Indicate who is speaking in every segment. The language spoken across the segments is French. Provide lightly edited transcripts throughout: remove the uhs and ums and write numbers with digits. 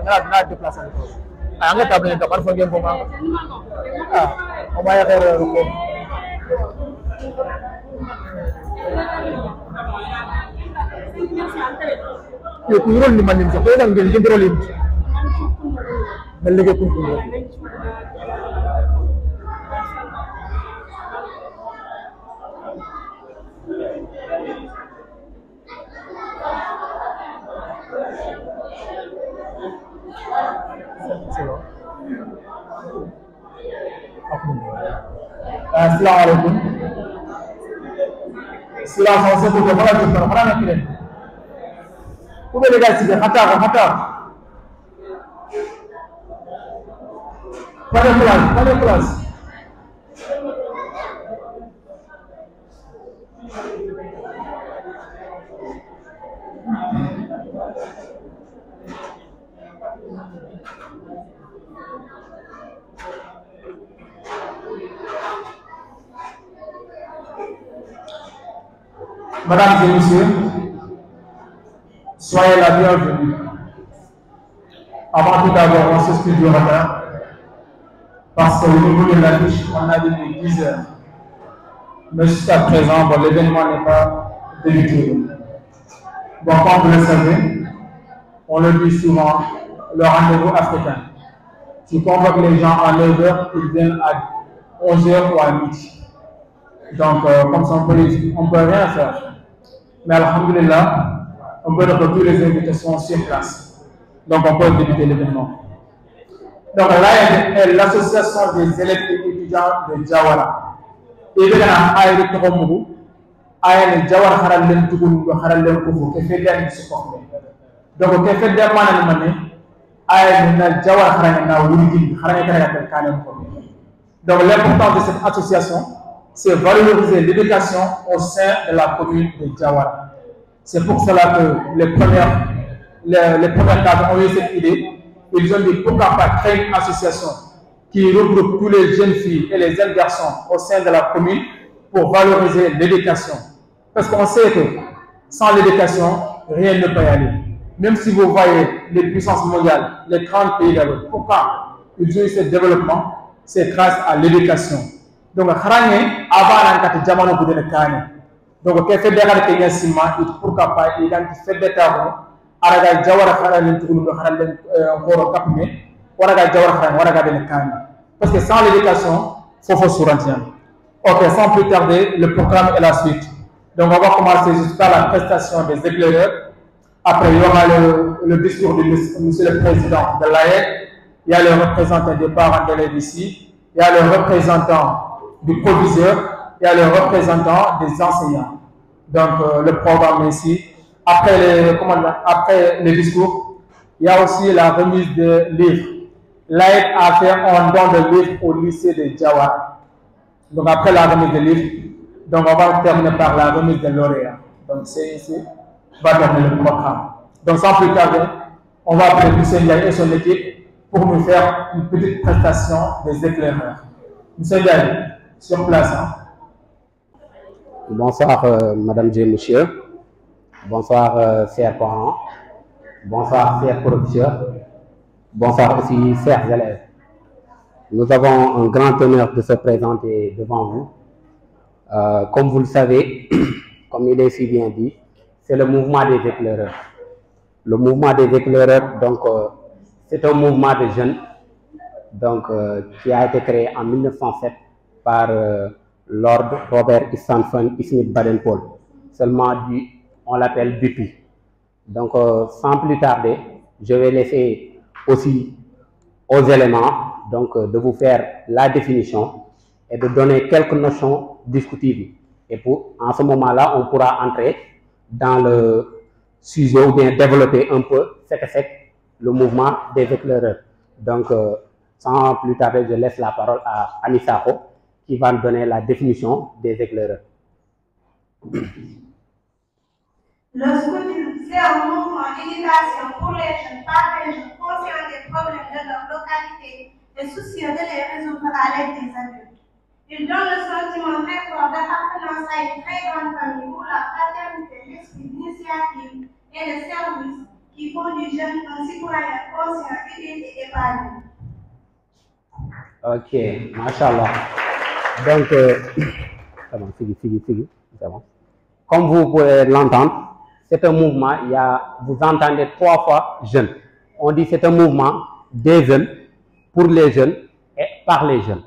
Speaker 1: na déplacer ko anga table ni kamar fo ngem ko ma o ma ya xere ko yo ku rol ni manin so ko ngel ngel lim mel lege ku Assalamualaikum. Silakan saya tuh kalau kita orang nak kirim. Udah dikasih dia kata. Pada kelas. Mesdames et messieurs, soyez la bienvenue. Avant tout d'abord, on s'excuse du retard parce qu'au niveau de l'affiche, on a donné 10 heures. Mais jusqu'à présent, bon, l'événement n'est pas débuté. Bon, comme vous le savez, on le dit souvent, le rendez-vous africain. Tu convoques les gens à 9 heures, ils viennent à 11 heures ou à midi. Donc, comme ça, on peut rien faire. Mais alhamdulillah, on peut retrouver toutes les invitations sur place. Donc, on peut débuter l'événement. Donc, là, est l'association des élèves et étudiants de Jawara. Et bien, il y a des Jawara Haralem Toukoun, Haralem Koufou, qui fait des supports. Donc, qui fait des manées, il y a des Jawara Haralem Haralem. Donc, l'importance de cette association, c'est valoriser l'éducation au sein de la commune de Jawara. C'est pour cela que les premières cadres ont eu cette idée. Ils ont dit pourquoi pas créer une association qui regroupe tous les jeunes filles et les jeunes garçons au sein de la commune pour valoriser l'éducation. Parce qu'on sait que sans l'éducation, rien ne peut y aller. Même si vous voyez les puissances mondiales, les 30 pays d'Europe, pourquoi ils ont eu ce développement? C'est grâce à l'éducation. Donc, avant de jamano pour le Kanye. Donc, qu'est-ce que fait des Sima, pourquoi pas, il a fait des travaux, Araga Jawara Haralen Toulouse, Haralen Kapme, Waraga Jawara Waraga de Kanye. Parce que sans l'éducation, il faut s'ouvrir. Ok, sans plus tarder, le programme est la suite. Donc, on va commencer juste par la prestation des éclaireurs. Après, il y aura le discours de Monsieur le Président de l'AEC. Il y a le représentant des parents d'élèves ici. Il y a le représentant du proviseur, il y a le représentant des enseignants. Donc, le programme ici. Après les discours, il y a aussi la remise de livres. L'AEC a fait un don de livres au lycée de Jawara. Donc, après la remise de livres, donc on va terminer par la remise de lauréats. Donc, c'est ici, on va terminer le programme. Donc, sans plus tarder, on va appeler M. Ndiaye et son équipe pour nous faire une petite prestation des éclaireurs. M. Ndiaye, sur place. Hein?
Speaker 2: Bonsoir, Madame et Monsieur. Bonsoir, chers parents. Bonsoir, chers professeurs. Bonsoir aussi, chers élèves. Nous avons un grand honneur de se présenter devant vous. Comme vous le savez, comme il est si bien dit, c'est le mouvement des éclaireurs. Le mouvement des éclaireurs, donc, c'est un mouvement de jeunes donc, qui a été créé en 1907 par Lord Robert Stanton Smith Baden-Powell. Seulement, on l'appelle BP. Donc, sans plus tarder, je vais laisser aussi aux éléments donc, de vous faire la définition et de donner quelques notions discutibles. Et en ce moment-là, on pourra entrer dans le sujet ou bien développer un peu ce que c'est le mouvement des éclaireurs. Donc, sans plus tarder, je laisse la parole à Anisako qui va nous donner la définition des éclaireurs.
Speaker 3: Le scoutisme, c'est un mouvement d'éducation pour les jeunes, par les jeunes conscients des problèmes de leur localité et soucieux de les résoudre à l'aide des adultes. Il donne le sentiment très fort d'appartenance à une très grande famille où la fraternité, l'esprit d'initiative et le service qui font du jeune un citoyen conscient, utile et épanoui.
Speaker 2: Ok, machallah. Donc, c'est bon, c'est bon. Comme vous pouvez l'entendre, c'est un mouvement, vous entendez 3 fois jeunes. On dit c'est un mouvement des jeunes, pour les jeunes et par les jeunes.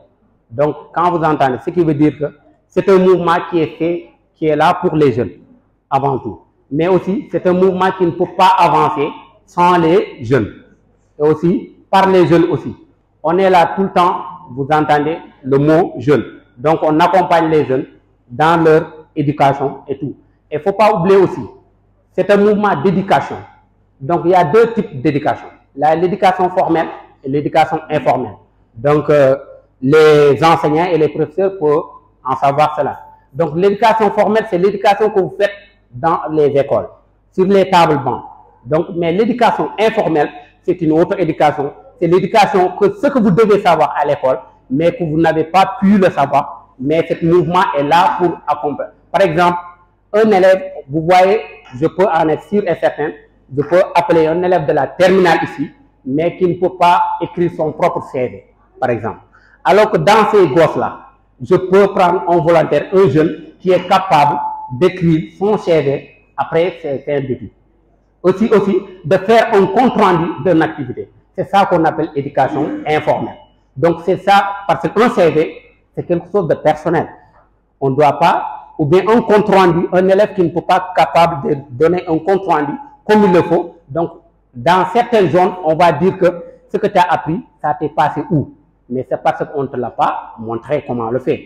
Speaker 2: Donc, quand vous entendez, ce qui veut dire que c'est un mouvement qui est fait, qui est là pour les jeunes, avant tout. Mais aussi, c'est un mouvement qui ne peut pas avancer sans les jeunes. Et aussi, par les jeunes aussi. On est là tout le temps, vous entendez le mot jeune. Donc, on accompagne les jeunes dans leur éducation et tout. Et il ne faut pas oublier aussi, c'est un mouvement d'éducation. Donc, il y a 2 types d'éducation. L'éducation formelle et l'éducation informelle. Donc, les enseignants et les professeurs peuvent en savoir cela. Donc, l'éducation formelle, c'est l'éducation que vous faites dans les écoles, sur les tables bancs. Donc, mais l'éducation informelle, c'est une autre éducation. C'est l'éducation que ce que vous devez savoir à l'école, mais que vous n'avez pas pu le savoir. Mais ce mouvement est là pour accompagner. Par exemple, un élève, vous voyez, je peux en être sûr et certain, je peux appeler un élève de la terminale ici, mais qui ne peut pas écrire son propre CV, par exemple. Alors que dans ces gosses-là, je peux prendre un volontaire, un jeune, qui est capable d'écrire son CV après ses débuts. Aussi, de faire un compte-rendu d'une activité. C'est ça qu'on appelle éducation informelle. Donc, c'est ça, parce qu'un CV, c'est quelque chose de personnel. On ne doit pas, ou bien un compte-rendu, un élève qui ne peut pas être capable de donner un compte-rendu comme il le faut. Donc, dans certaines zones, on va dire que ce que tu as appris, ça t'est passé où? Mais c'est parce qu'on ne te l'a pas montré comment le faire.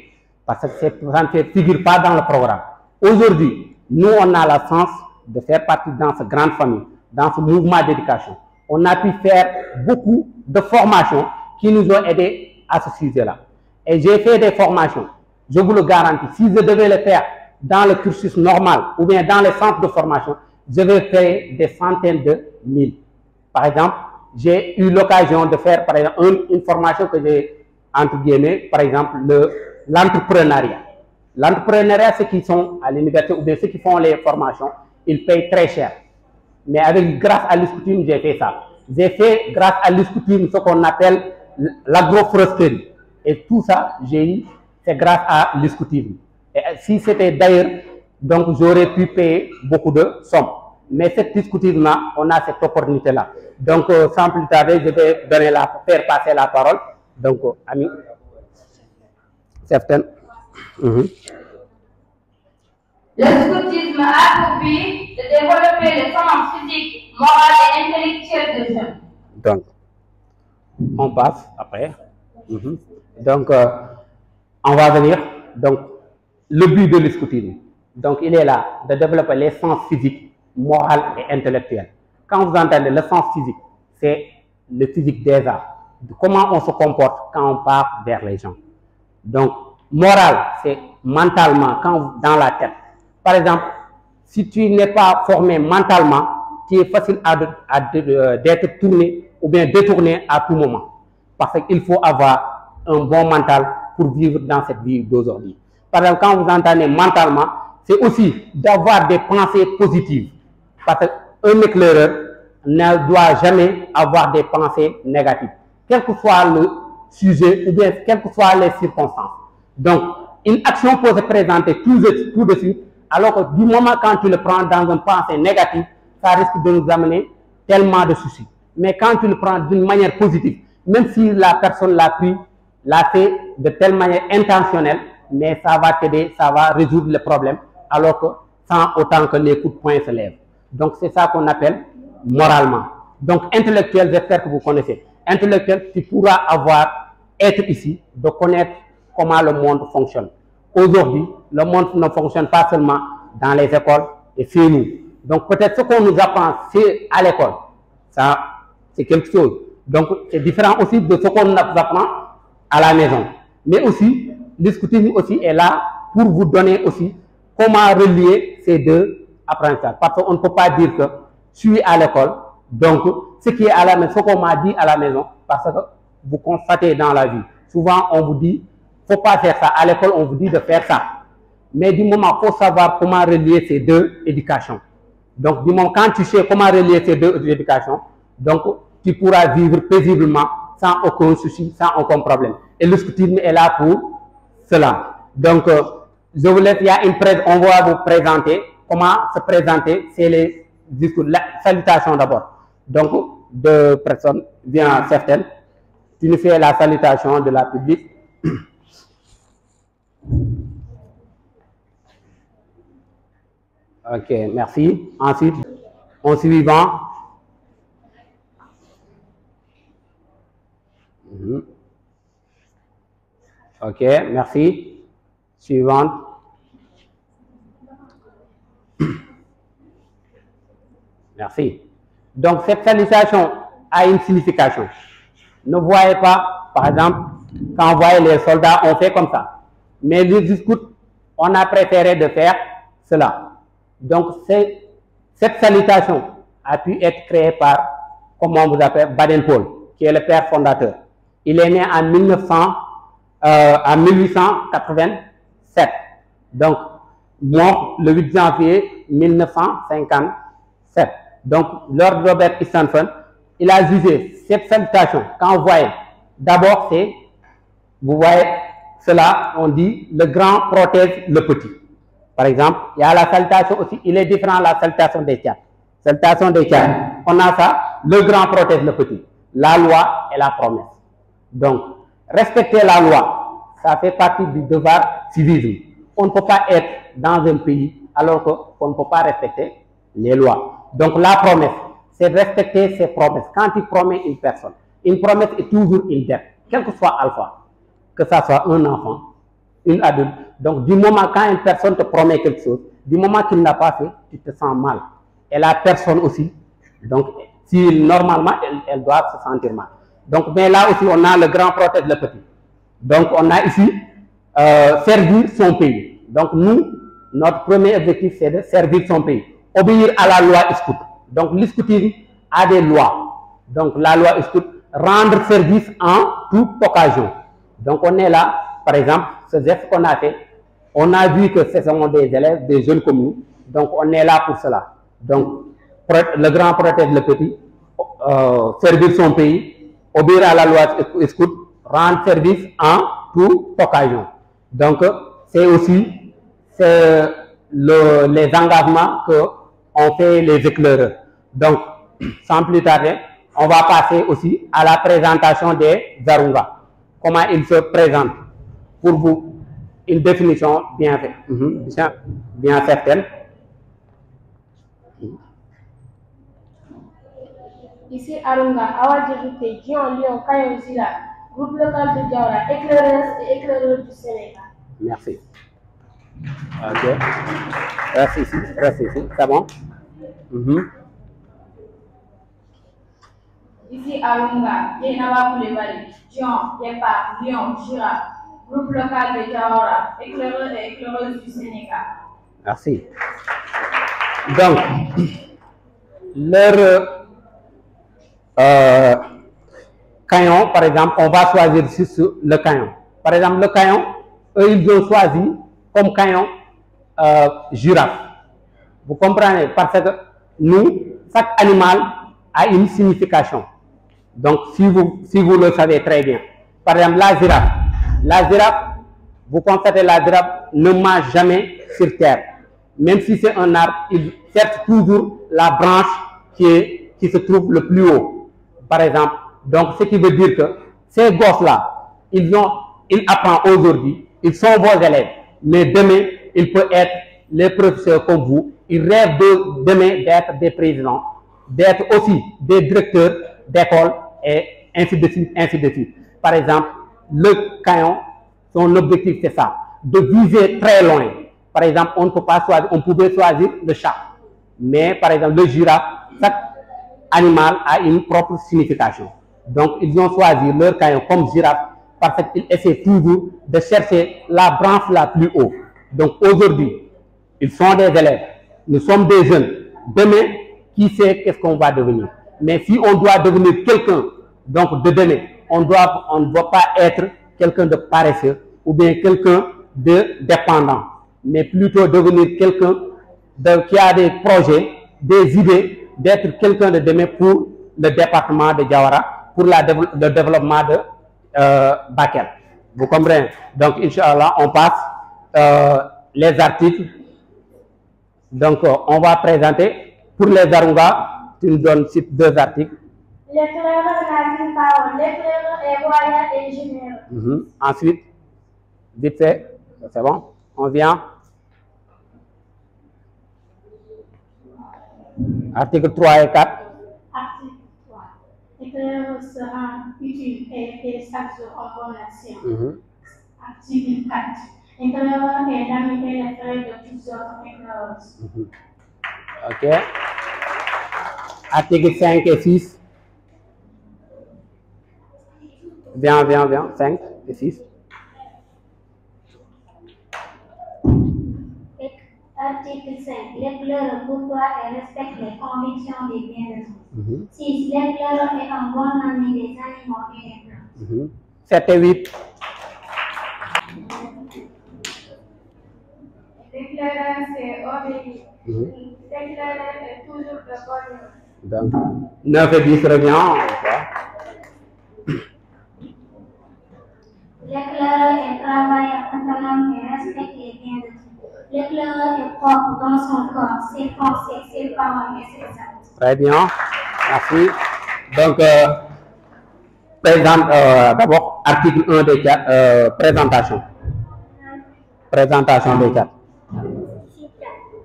Speaker 2: Parce que ça ne figure pas dans le programme. Aujourd'hui, nous, on a la chance de faire partie dans cette grande famille, dans ce mouvement d'éducation. On a pu faire beaucoup de formations qui nous ont aidés à ce sujet-là. Et j'ai fait des formations, je vous le garantis, si je devais le faire dans le cursus normal ou bien dans les centres de formation, je vais faire des centaines de mille. Par exemple, j'ai eu l'occasion de faire par exemple, une formation que j'ai, entre guillemets, par exemple, l'entrepreneuriat. L'entrepreneuriat, ceux qui sont à l'université ou bien ceux qui font les formations, ils payent très cher. Mais grâce à l'ISCOUTIM, j'ai fait ça. J'ai fait, grâce à l'ISCOUTIM, ce qu'on appelle l'agroforesterie. Et tout ça, j'ai eu, c'est grâce à l'ISCOUTIM. Et si c'était d'ailleurs, donc j'aurais pu payer beaucoup de sommes. Mais cette ISCOUTIM-là, on a cette opportunité-là. Donc, sans plus tarder, je vais faire passer la parole. Donc, amis, certaines.
Speaker 4: Le scoutisme a pour but de développer les sens physiques, morales et intellectuelles des jeunes.
Speaker 2: Donc, on passe après. Donc, on va venir. Donc, le but de l'escoutisme. Donc, il est là de développer les sens physiques, morales et intellectuels. Quand vous entendez le sens physique, c'est le physique des arts. Comment on se comporte quand on part vers les gens. Donc, moral, c'est mentalement, dans la tête. Par exemple, si tu n'es pas formé mentalement, tu es facile d'être tourné ou bien détourné à tout moment. Parce qu'il faut avoir un bon mental pour vivre dans cette vie d'aujourd'hui. Par exemple, quand vous entendez mentalement, c'est aussi d'avoir des pensées positives. Parce qu'un éclaireur ne doit jamais avoir des pensées négatives, quel que soit le sujet ou bien quelles que soient les circonstances. Donc, une action peut se présenter tout de suite, alors que du moment quand tu le prends dans une pensée négative, ça risque de nous amener tellement de soucis. Mais quand tu le prends d'une manière positive, même si la personne l'a fait de telle manière intentionnelle, mais ça va t'aider, ça va résoudre le problème, alors que sans autant que les coups de poing se lèvent. Donc c'est ça qu'on appelle moralement. Donc intellectuel, j'espère que vous connaissez. Intellectuel, tu pourras être ici, de connaître comment le monde fonctionne. Aujourd'hui, le monde ne fonctionne pas seulement dans les écoles et chez nous. Donc peut-être ce qu'on nous apprend à l'école, ça c'est quelque chose. Donc c'est différent aussi de ce qu'on nous apprend à la maison. Mais aussi, l'escoutisme aussi est là pour vous donner aussi comment relier ces deux apprentissages. Parce qu'on ne peut pas dire que je suis à l'école, donc ce qui est à la maison, ce qu'on m'a dit à la maison, parce que vous constatez dans la vie. Souvent on vous dit, il ne faut pas faire ça. À l'école, on vous dit de faire ça. Mais du moment, il faut savoir comment relier ces deux éducations. Donc, du moment, quand tu sais comment relier ces deux éducations, donc, tu pourras vivre paisiblement sans aucun souci, sans aucun problème. Et le scoutisme est là pour cela. Donc, je vous laisse, on va vous présenter comment se présenter, c'est les discours, la salutation d'abord. Donc, deux personnes, bien certaines, tu nous fais la salutation de la public. Ok, merci. Ensuite, en suivant. Ok, merci. Suivante. Merci. Donc, cette salutation a une signification. Ne voyez pas, par exemple, quand on voit les soldats, on fait comme ça. Mais les scouts, on a préféré de faire cela. Donc, cette salutation a pu être créée par, comment on vous appelle, Baden-Powell, qui est le père fondateur. Il est né en 1887. Donc, mort le 8 janvier 1957. Donc, Lord Robert Stephenson, il a jugé cette salutation. Quand vous voyez, d'abord c'est, vous voyez cela, on dit le grand protège le petit. Par exemple, il y a la salutation aussi, il est différent de la salutation des Tchad. Salutation des Tchad, on a ça, le grand protège le petit. La loi et la promesse. Donc, respecter la loi, ça fait partie du devoir civisme. On ne peut pas être dans un pays alors qu'on ne peut pas respecter les lois. Donc, la promesse, c'est respecter ses promesses. Quand tu promets une promesse est toujours une dette, quel que soit alpha, que ça soit un enfant, une adulte. Donc, du moment quand une personne te promet quelque chose, du moment qu'il n'a pas fait, tu te sens mal. Et la personne aussi, donc, si normalement, elle doit se sentir mal. Donc, mais là aussi, on a le grand protège le petit. Donc, on a ici servir son pays. Donc, nous, notre premier objectif, c'est de servir son pays. Obéir à la loi scout. Donc, le scoutisme a des lois. Donc, la loi scout, rendre service en toute occasion. Donc, on est là, par exemple, ce geste qu'on a fait, on a vu que ce sont des élèves, des jeunes comme nous. Donc, on est là pour cela. Donc, le grand protège le petit, servir son pays, obéir à la loi scout, rendre service en toute occasion. Donc, c'est aussi les engagements qu'ont fait les éclaireurs. Donc, sans plus tarder, on va passer aussi à la présentation des Zarunga. Comment ils se présentent. Pour vous, une définition bien faite, bien certaine.
Speaker 5: Ici, Arunga, Awadjirite, Dion, Lyon, Kayon, Zila, groupe local de Diaora, éclaireurs et éclaireurs du Sénégal.
Speaker 2: Merci. Ok. Reste ici, c'est bon.
Speaker 4: Ici, Arunga, Dienawa Koulibaly, Dion, Yepa, Lyon, Jura, groupe local de Diaora, éclaireurs et éclaireuses du Sénégal.
Speaker 2: Merci. Donc, leur caillon, par exemple, on va choisir sur le caillon. Par exemple, le caillon, eux, ils ont choisi comme caillon girafe. Vous comprenez? Parce que nous, chaque animal a une signification. Donc, si vous le savez très bien. Par exemple, la girafe, vous constatez, la girafe ne mange jamais sur terre. Même si c'est un arbre, il cherche toujours la branche qui se trouve le plus haut. Par exemple, donc ce qui veut dire que ces gosses-là, ils apprennent aujourd'hui, ils sont vos élèves, mais demain, ils peuvent être les professeurs comme vous. Ils rêvent demain d'être des présidents, d'être aussi des directeurs d'école et ainsi de suite, ainsi de suite. Par exemple, le caillon, son objectif c'est ça, de viser très loin. Par exemple, on ne peut pas choisir, on pouvait choisir le chat, mais par exemple le girafe, chaque animal a une propre signification. Donc, ils ont choisi leur caillon comme girafe parce qu'ils essaient toujours de chercher la branche la plus haute. Donc, aujourd'hui, ils sont des élèves, nous sommes des jeunes. Demain, qui sait qu'est-ce qu'on va devenir? Mais si on doit devenir quelqu'un, donc de demain, on ne doit pas être quelqu'un de paresseux ou bien quelqu'un de dépendant, mais plutôt devenir quelqu'un qui a des projets, des idées, d'être quelqu'un de demain pour le département de Diawara pour le développement de Bakel. Vous comprenez? Donc, Inch'Allah, on passe les articles. Donc, on va présenter pour les Arunga. Tu nous donnes 2 articles.
Speaker 5: L'éclaireur n'a qu'une parole. L'éclaireur est royal et généreux.
Speaker 2: Ensuite, vite fait, c'est bon. On vient. Article 3 et 4.
Speaker 5: Article 3. L'éclaireur sera utile et fait chaque jour en bonne action. Article 4. L'éclaireur est d'amitié les frères de toutes sortes d'éclaireuses.
Speaker 2: Ok. Article 5 et 6. Viens. 5 et 6.
Speaker 6: Article 5. L'éclaireur côtoie et respecte les convictions des bienheureux. 6. L'éclaireur est un bon ami des animaux et des plantes.
Speaker 2: 7 et 8.
Speaker 5: L'éclaireur s'est obéi. L'éclaireur est toujours de bonne humeur.
Speaker 2: Donc, 9 et 10 revient.
Speaker 6: L'éclaireur est travaillant, autonome et respecte les bienheureux. L'éclaireur est propre dans son corps, ses pensées, ses paroles et ses actes.
Speaker 2: Très bien. Merci. Donc, d'abord, article 1 des 4, présentation. Présentation des 4.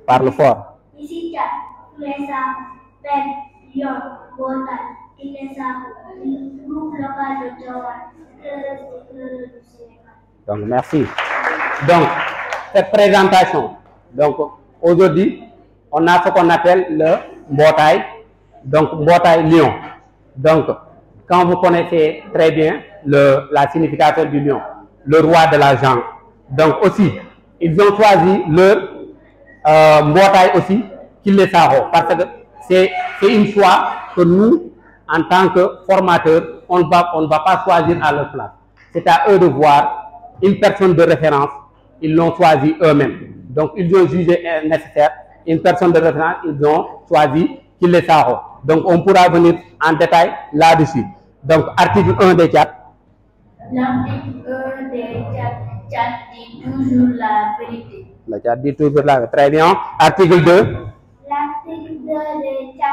Speaker 2: Parle fort.
Speaker 6: Ici, tous les arbres, bêtes, lions, montagnes, et les arbres, groupe local de Diawara, éclaireurs du Sénégal.
Speaker 2: Donc, merci. Donc, cette présentation, donc, aujourd'hui, on a ce qu'on appelle le Mbotaï, donc Mbotaï Lion. Donc, quand vous connaissez très bien la signification du lion, le roi de la jungle. Donc aussi, ils ont choisi leur Mbotaï aussi, qu'ils les savent, parce que c'est une choix que nous, en tant que formateurs, on ne va pas choisir à leur place. C'est à eux de voir une personne de référence, ils l'ont choisi eux-mêmes. Donc, ils ont jugé nécessaire une personne de référence, ils ont choisi qu'ils les savent. Donc, on pourra venir en détail là-dessus. Donc, article 1 des 4.
Speaker 6: L'article 1 des 4 dit toujours la vérité.
Speaker 2: Le 4 dit toujours la vérité. Très bien. Article 2.
Speaker 6: L'article 2 des 4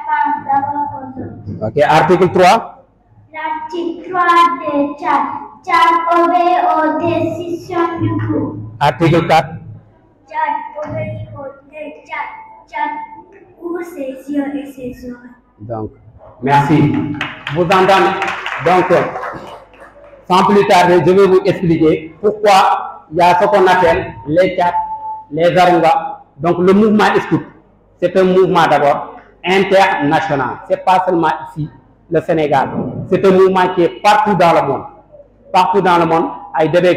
Speaker 6: pense d'abord aux autres.
Speaker 2: Ok. Article 3.
Speaker 6: L'article 3 des 4 obéit aux décisions du groupe.
Speaker 2: Article 4.
Speaker 6: 4 obéit aux 4 ouvre ses yeux et ses oreilles.
Speaker 2: Donc, merci. Vous entendez? Donc, sans plus tarder, je vais vous expliquer pourquoi il y a ce qu'on appelle les Tchad, les Arunga. Donc, le mouvement Scout, c'est un mouvement d'abord international. Ce n'est pas seulement ici, le Sénégal. C'est un mouvement qui est partout dans le monde. Partout dans le monde, à Idébé.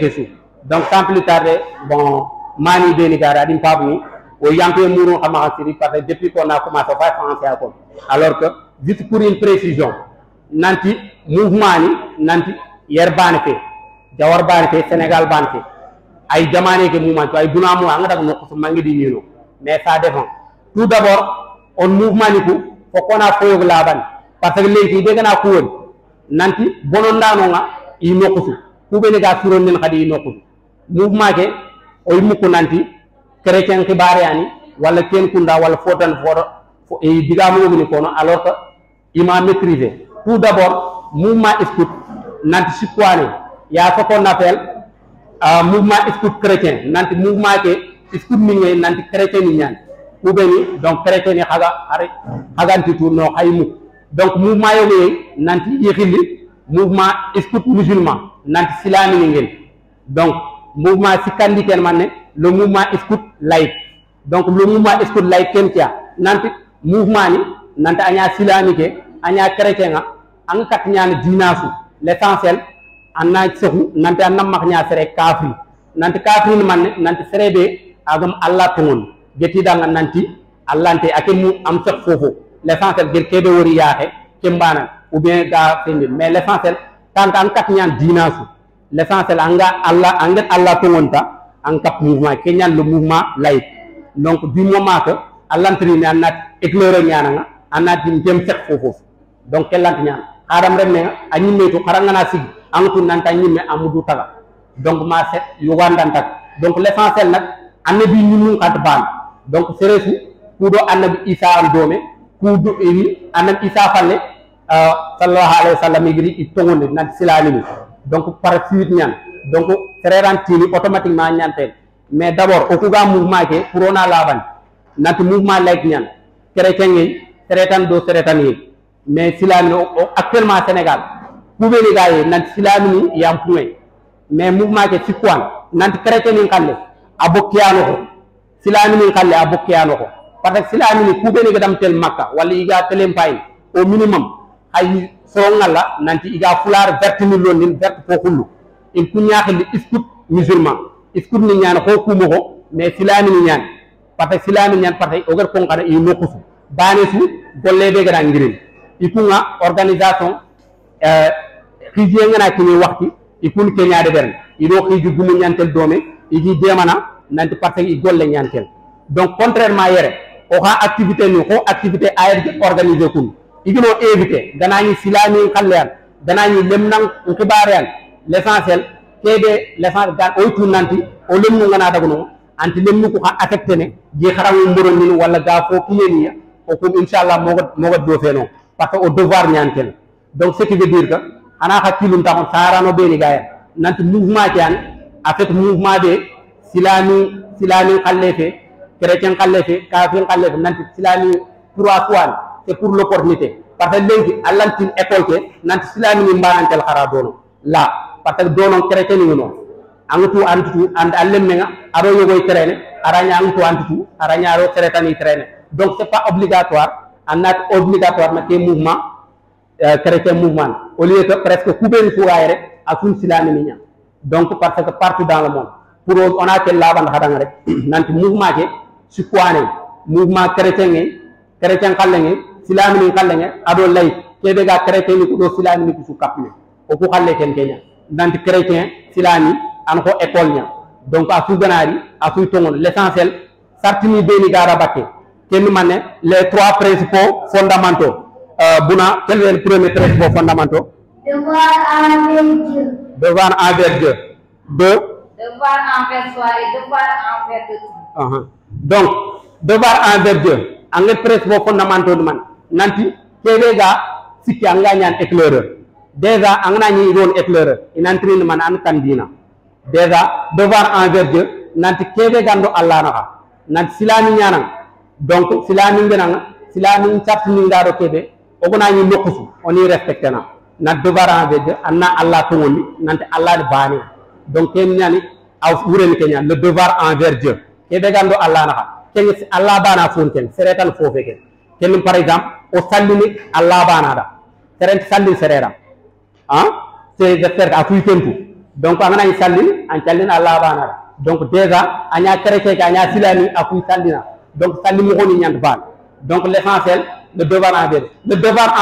Speaker 2: Donc, sans plus tarder, bon, Mani Benigara, Dimpabni, au Yampé Mourou Hamassiri, parce que depuis qu'on a commencé à faire français à côté. Alors que, juste pour une précision, Nanti, mouvement, Nanti, Yerban fait, Jawar Ban fait, Sénégal Ban fait. Aïe Jamane que mouvement, aïe Bounamou, Angada, Mangi di mais ça dépend. Tout d'abord, on mouvement, il faut qu'on a fait le laban. Parce que les idées qu'on a fait, Nanti, Bononda, il n'y a pas de Koubenega sur le Khadi Noku. Mouvement que, Oimuku Nanti, chrétien qui barriani, wala Ken Kunda, wala Fotan for, et Digamo Nikono, alors qu'il m'a maîtrisé. Tout d'abord, mouvement Scout, Nanti Chikwane, il y a ce qu'on appelle mouvement Scout chrétien, Nanti mouvement que Scout Mingé, Nanti chrétien Nignan. Koubeni, donc chrétien Hagantitou, no Haïmou. Donc mouvement Yogi, Nanti Yéhili, mouvement Scout musulman, Nanti Silami Ningel. Donc, mouvement Sikandi Kelmane, le mouvement Scout laïque. Donc, le mouvement Scout laïque Kentia, Nanti mouvement ni, Nanti Anya Silami, Anya chrétien, Anya Katnian Dinasu. L'essentiel, Anna Tsehu, Nanti Anna Magna Sere Kafri. Nanti Kafri man, Nanti Serebe, Agam Allah Tongon. Geti dans Nanti, Allante, Akemu Amsek Fofo. L'essentiel, Gerkebe Woriyahe, Kembana, ou bien Ga Fendi. Mais l'essentiel, tant qu'An Katnian Dinasu. L'essentiel, Allah Tongonta, en cap mouvement, Kenyan le mouvement laïque. Donc, du moment que, Allah entraîne, Anna éclairé, anati ndem set fofo donc kelant ñaan xaram rem ne a ñimme to xara ngana sig angatu nanta ñimme amudu taga donc ma set yu wandantak donc l'essentiel nak annabi ñunu kat ban donc seresu kudo annabi isa an dome kudo iri annabi isa falle sallallahu alaihi wasallam igri itongonde nak silani donc par suite ñaan donc sererantini automatiquement ñantel mais d'abord o kuga mouvement ke pour ona laban nat mouvement like ñaan chrétien yi seretan do seretan yi mais silami actuellement Sénégal pouvez les gars nat silami yam point mais mouvement ke sikwan nat chrétien ni xalé abokiyano ko silami ni xalé abokiyano ko parce que silami ni pouvez les dam tel makka wala iga telem pay au minimum ay sorongala nanti iga fular vertini londin vert fo kullu il kunya xel iskut musulman iskut ni ñaan ko kumo ko mais silami ni ñaan parce que silami ñaan parce que ogar kon kada i nokusu bane su golle be gara ngirin ikunga organisation xijiye ngana kini waxti ikun kenya de berne ido xiju gumu ñantel dome igi demana nanti parce que i golle ñantel donc contrairement yere o ha activité ni ko activité ayer organiser kun igino éviter ganani silami xallean ganani lemnang xibarean l'essentiel kebe l'essentiel gan o tunanti o lemnu ngana daguno anti lemnu ko affecté ne ji xaramu mboro ni wala ga fo kiyeni o ko inshallah moga do feno parce que au devoir ñantel donc ce qui veut dire que ana hakilum taxon sarano beni gaaya nanti mouvement tian en fait mouvement de silami xallefe chrétien xallefe kafir xallefe nanti silami trois fois c'est pour l'opportunité parce que legi allantin école ke nanti silami ni mbanantel xara dono la parce que dono chrétien ni no antu and allem nga aro yogoy traîner aranya antu aranya aro chrétien traîner donc c'est pas obligatoire anat obligatoire na ke mouvement chrétien mouvement au lieu que presque kubeni fouaire akun silami ni nya donc parce que partout dans le monde pour on a que laban hadang rek nanti mouvement ke sikwane mouvement chrétien xallengi silami ni xallengi ado lay kebe ga chrétien ni ko do silami ni su kapne o ko xalle ken kenya nanti chrétien silami an ko école nya donc a su ganari a su tongon l'essentiel sartini beni gara batte ken mané les trois principaux fondamentaux buna quel est le premier principe fondamentaux devoir envers Dieu
Speaker 7: devoir envers soi et devoir envers Dieu
Speaker 2: donc devoir envers Dieu angel principe fondamentaux man nanti kebe ga sikki anga ñaan éclaireur déjà angana ñi doon éclaireur inantrini man an kandina déjà devoir envers Dieu nanti kebe gando Allah na nanti silami ñanan donc silami ngena silami charte ni ngaro kebe ogona ñi nokusu oni respecté na nat devoir envers Dieu anna Allah to woni nanti Allah de bani donc ken ñani aw wurel kenya le devoir envers Dieu kebe gando Allah na ken Allah bana fonten seretan fofé ken par exemple o sallini Allah bana da seren salli serera c'est j'espère que afuy tentu donc angana ni sallini an callina Allah bana da donc déjà anya chrétien ka anya silami afuy sallina donc salli mo ko ni ñand ban donc l'essentiel le devoir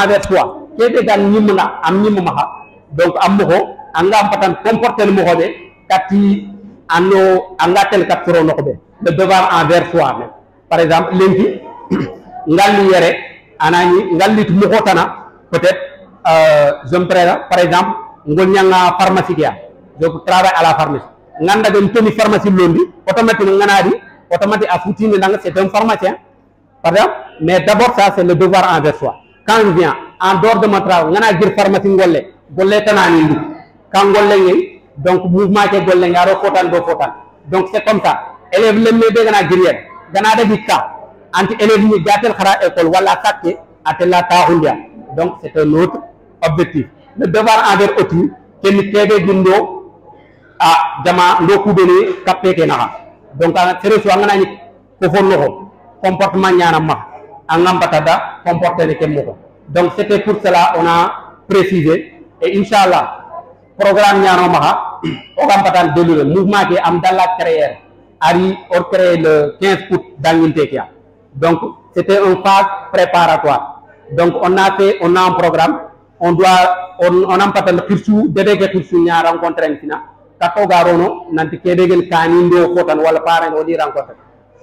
Speaker 2: envers toi kebe gan ñimna am ñimma ha donc am mo ko anga patan comporter mo ko be kati anno anga tel kat pro no ko be le devoir envers soi même par exemple lenki ngalli yere anani ngalli mo ko tana peut-être je me prends par exemple ngol ñanga pharmacie ya je travaille à la pharmacie nganda den toni pharmacie londi automatiquement nganadi automatique a foutine dans c'est un pharmacien par exemple mais d'abord ça c'est le devoir envers soi quand je viens en dehors de mon travail ngana gir pharmacie golle tanani ndu quand golle ngi donc mouvement ke golle ngaro fotan do fotan donc c'est comme ça élève lemme be gana girier gana de dikka anti élève ni gatel khara école wala sakke atela tahundia donc c'est un autre objectif le devoir envers autrui ken kebe gundo jama ndo kubeni kapé ke na donc sere so ngana ni ko fonno ko comportement ñana ma angam batada comporter ne kemmo donc c'était pour cela on a précisé et inchallah programme ñano ma o gam batan de le mouvement qui am dans la carrière ari or créé le 15 août dans Intekia donc c'était une phase préparatoire donc on a un programme on a batan kursu débé kursu ña rencontrer fina kato garono nanti kedegen kani ndo fotan wala parent on y rencontrer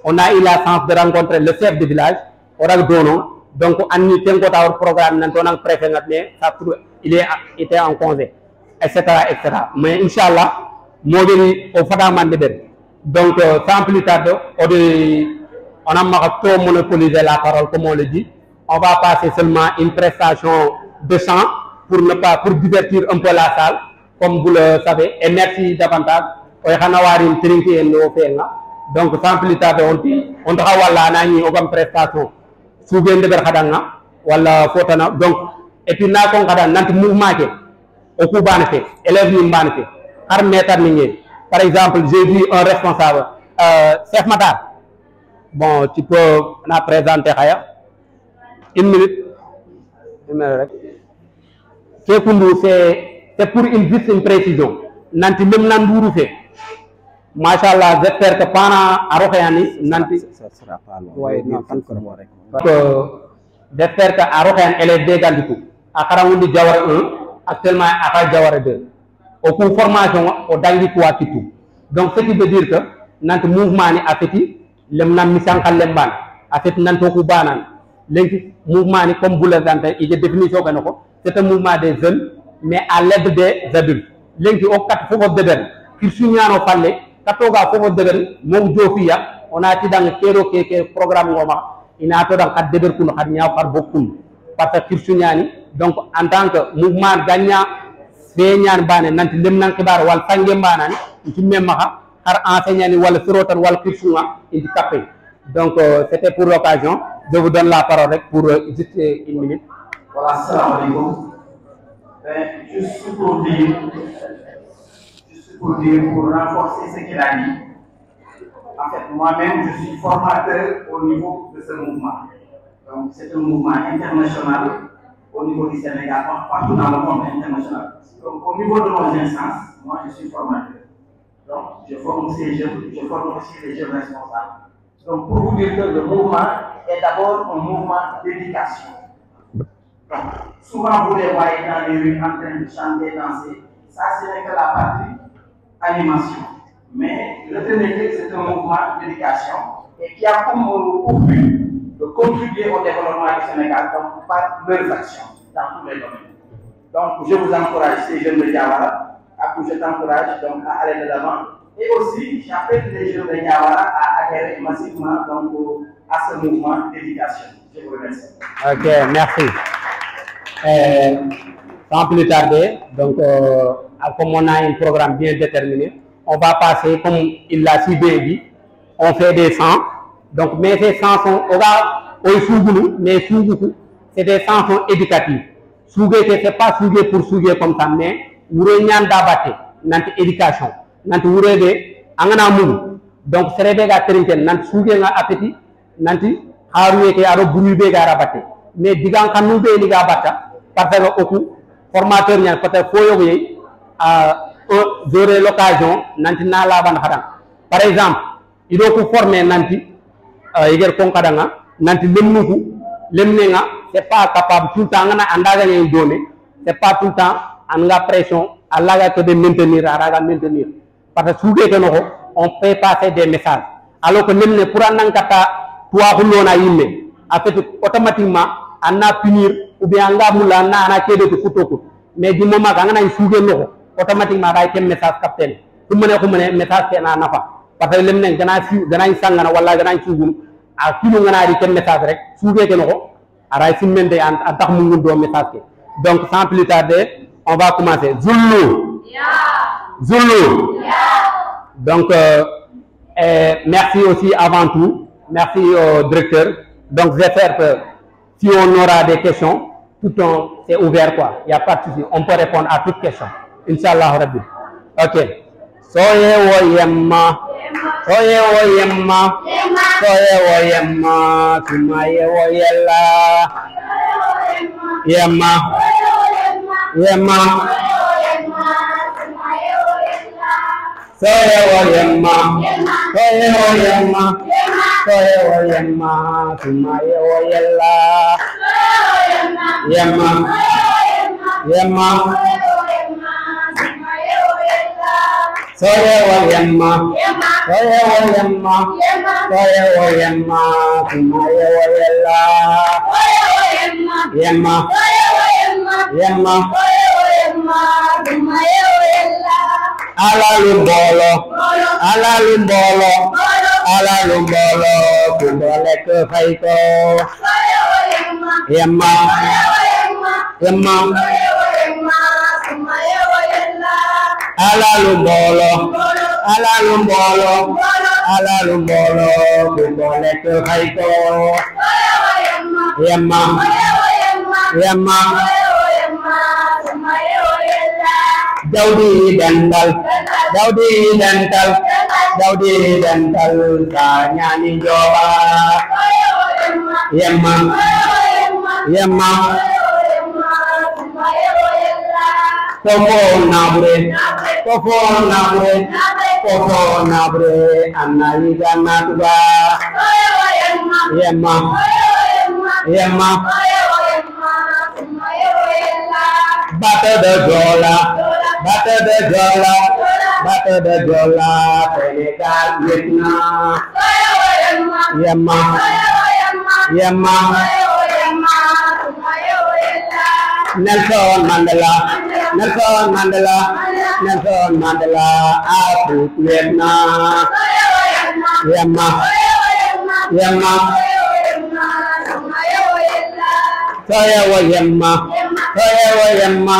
Speaker 2: on a eu la chance de rencontrer le chef de village orak dono donc anni tenko tawr programme nan to nak préfet ngat ne ça il était en congé etc. mais inchallah modeli o fata man de donc sans plus tarder on a trop monopolisé la parole comme on le dit. On va passer seulement une prestation de chant pour divertir un peu la salle, comme vous le savez. Et merci davantage. Donc, sans plus tarder, on doit une prestation. Souviens de Berkhadanga, wala Fotana. Donc, et puis, là, on a un mouvement au Koubanfe, élève Nimbanfe, par exemple, j'ai vu un responsable, Chef Matar. Bon, tu peux la présenter, Khaya. Une minute. C'est pour une précision. Nanti même Nandourou fait. Machallah, j'espère que pendant Arokayani, Nanti. Ça sera pas long. J'espère que Arokayan, elle est dégal du tout. À Karawundi Jawara 1, actuellement à Jawara 2. Au cours de formation, au Dangli Kouatitou. Donc, ce qui veut dire que Nanti mouvement a fait. Lemna misankal lemban afet nantoku banan lenki mouvement ni comme vous l'entendez il est définition ganoko c'est un mouvement des jeunes mais à l'aide des adultes lenki o kat fofo deben kirsunyano falle katoga fofo deben mom jofiya on a ti dans kero ke programme ngoma ina to dans kat deber kuno xad ñaw par bokkum parce que kirsunyani donc en tant que mouvement gagna feñan bané nanti lemnan xibar wal sangé banani ci memma enseignant wala sirotan wala kirsunga handicapé. Donc c'était pour l'occasion. Je vous donne la parole pour juste une minute.
Speaker 8: Voilà, salam alaikum. Juste pour dire, pour renforcer ce qu'il a dit. En fait, moi-même, je suis formateur au niveau de ce mouvement. Donc c'est un mouvement international au niveau du Sénégal, partout dans le monde international. Donc au niveau de nos instances, moi je suis formateur. Donc, je forme ces jeunes, je forme aussi les jeunes responsables. Donc, pour vous dire que le mouvement est d'abord un mouvement d'éducation. Donc, souvent vous les voyez dans les rues en train de chanter, danser. Ça, ce n'est que la partie animation. Mais retenez que c'est un mouvement d'éducation et qui a comme but de contribuer au développement du Sénégal donc, par leurs actions dans tous les domaines. Donc, je vous encourage, ces jeunes de Diawara, je t'encourage donc à aller de l'avant et aussi j'appelle les jeunes de Diawara à adhérer massivement donc, à ce mouvement d'éducation. Je vous remercie.
Speaker 2: Ok, merci. Sans plus tarder, donc comme on a un programme bien déterminé, on va passer, comme il l'a si bien dit, on fait des chants. Donc, mais ces chants sont, mais c'est des chansons éducatives. Sougé, c'est pas sougé pour souguer comme ça, mais wure ñanda batte nanti éducation nanti wure de angana mum donc serebe ga trinken nanti suge nga appétit nanti haruye ke aro buru be ga rabatte mais digan kanu be ni ga batta parce que oku formateur ñan peut-être foyo ye j'aurai l'occasion nanti na la ban xadan par exemple il faut former nanti yeger kon kadanga nanti lemnenga c'est pas capable tout le temps ngana andaga ñay donné c'est pas tout le temps en la pression, Allah que de maintenir, parce que souvent on peut passer des messages. Alors que même pour un kata, toi en fait automatiquement on a punir ou bien on a créé de couteau. Mais du moment qu'on a souvent automatiquement on a été message capté. Tout le monde message c'est na nafa. Parce que même gana sangana wala gana souvent à qui nous a été message rek souvent que nous aray simende en tax mu do message. Donc sans plus tarder on va commencer. Zulu. Yeah. Zulu. Yeah. Donc, merci aussi avant tout. Merci au directeur. Donc, j'espère que si on aura des questions, tout c'est ouvert quoi. Il n'y a pas de souci. On peut répondre à toutes questions. Inch'Allah Rabbi. Ok. Soye woyemma. Soye woyemma. Soye woyemma. Tumaye woyella. Yemma. Yemma. Soye woyemma. Soye woyemma. Soye woyemma. Tumaye woyella. Yemma. Yemma. Soye woyemma. Soye woyemma. Soye woyemma. Tumaye woyella. Yemma. Yemma. Alalumbolo. Alalumbolo. Alalumbolo. Kumbolek faiko. Yemma. Yemma. Alalumbolo. Alalumbolo. Alalumbolo. Kumbolek faiko. Yemma. Yemma. Daudi dental. Daudi dental. Daudi dental. Kanyani joa. Yemma. Yemma. Kofo nabre. Kofo nabre. Kofo nabre. Analiga natuba. Yemma. Yemma. Bata de gola. Bata de gola. Bata de gola. Senegal Vietnam. Yemma. Yemma. Nelson Mandela. Nelson Mandela. Nelson Mandela. Afrique Vietnam. Yemma. Yemma. Saya wa yemma. Saya wa yemma.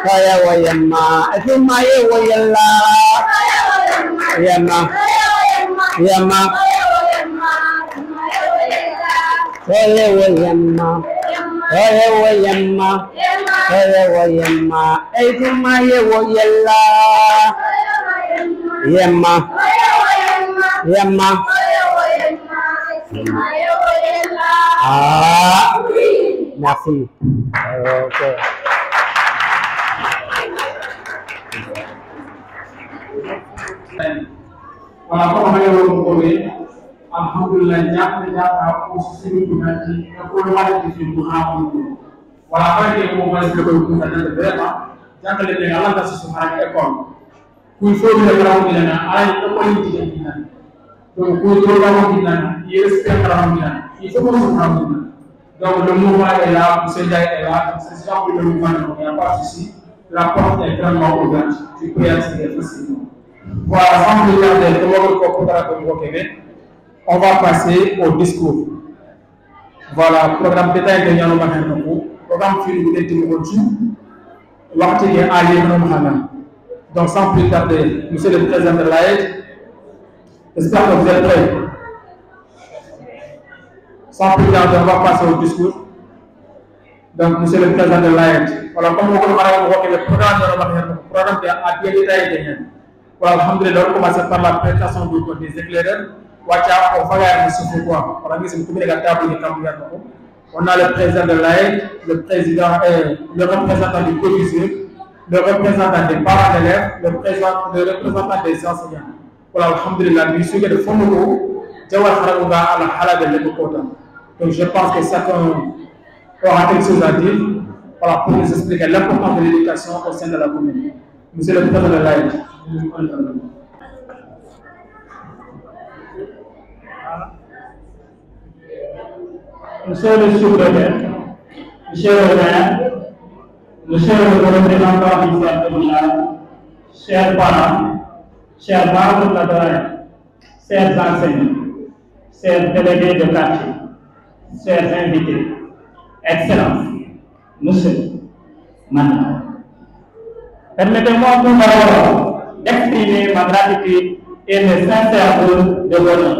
Speaker 2: Saya wa yemma. Asumaye wa yalla. Yemma. Yemma. Saya wa yemma. Saya wa yemma. Saya wa yemma. Asumaye wa yalla. Yemma. Yemma. Ah, merci. Okay.
Speaker 1: Voilà, comme on a dit, alhamdulillah, voilà, donc le mouvement est là, M. Ndiaye est là, c'est ça pour le mouvement, il n'y a pas de souci, la porte est grandement ouverte, tu peux y accéder facilement. Voilà, sans plus tarder, on va passer au discours. Voilà, programme détaillé de Nyano Mahanoko, programme film de Timokotu, l'article est allié Mahana. Donc sans plus tarder, M. le Président de l'AED, j'espère que vous êtes prêts. Sans plus tarder, on va passer au discours. Donc, M. le Président de l'AED, voilà, comme vous voyez, le programme qui a bien détaillé. Voilà, alhamdulillah, on commence par la présentation des éclaireurs. On a le président de l'AED, le président le représentant du proviseur, le représentant des parents d'élèves, le représentant des enseignants. Voilà, alhamdulillah, nous sommes de Fonoko, Jawal Harouga à la Hala de l'Ekota. Donc je pense que chacun aura quelque chose à dire, voilà, pour nous expliquer l'importance de l'éducation au sein de la commune. Monsieur le président de l'AED.
Speaker 9: Monsieur le sous-préfet, monsieur le maire, monsieur le représentant du chef de village, chers parents, chers membres de la DRAE, chers enseignants, chers délégués de quartier, chers invités, Excellences, monsieur, madame. Permettez-moi tout d'abord d'exprimer ma gratitude et mes sincères vœux de bonheur.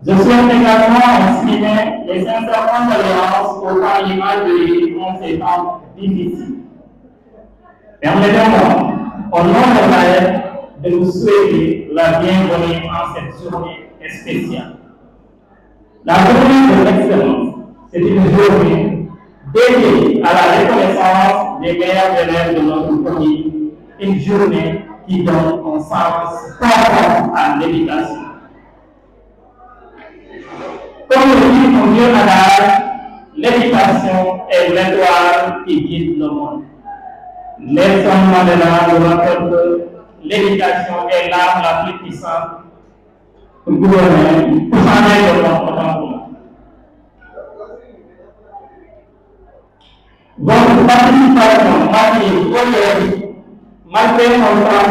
Speaker 9: Je souhaite également exprimer les sincères condoléances aux familles de en ces temps difficiles. Permettez-moi, au nom de l'AED, de vous souhaiter la bienvenue en cette journée spéciale. La journée de l'excellence, c'est une journée dédiée à la reconnaissance des meilleurs élèves de notre pays, une journée qui donne un sens profond à l'éducation. Comme le dit mon vieux adage, l'éducation est l'étoile qui guide le monde. Nelson Mandela nous rappelle que l'éducation est l'arme la plus puissante pour gouverner, pour changer le comportement. de participation massive malgré son contrat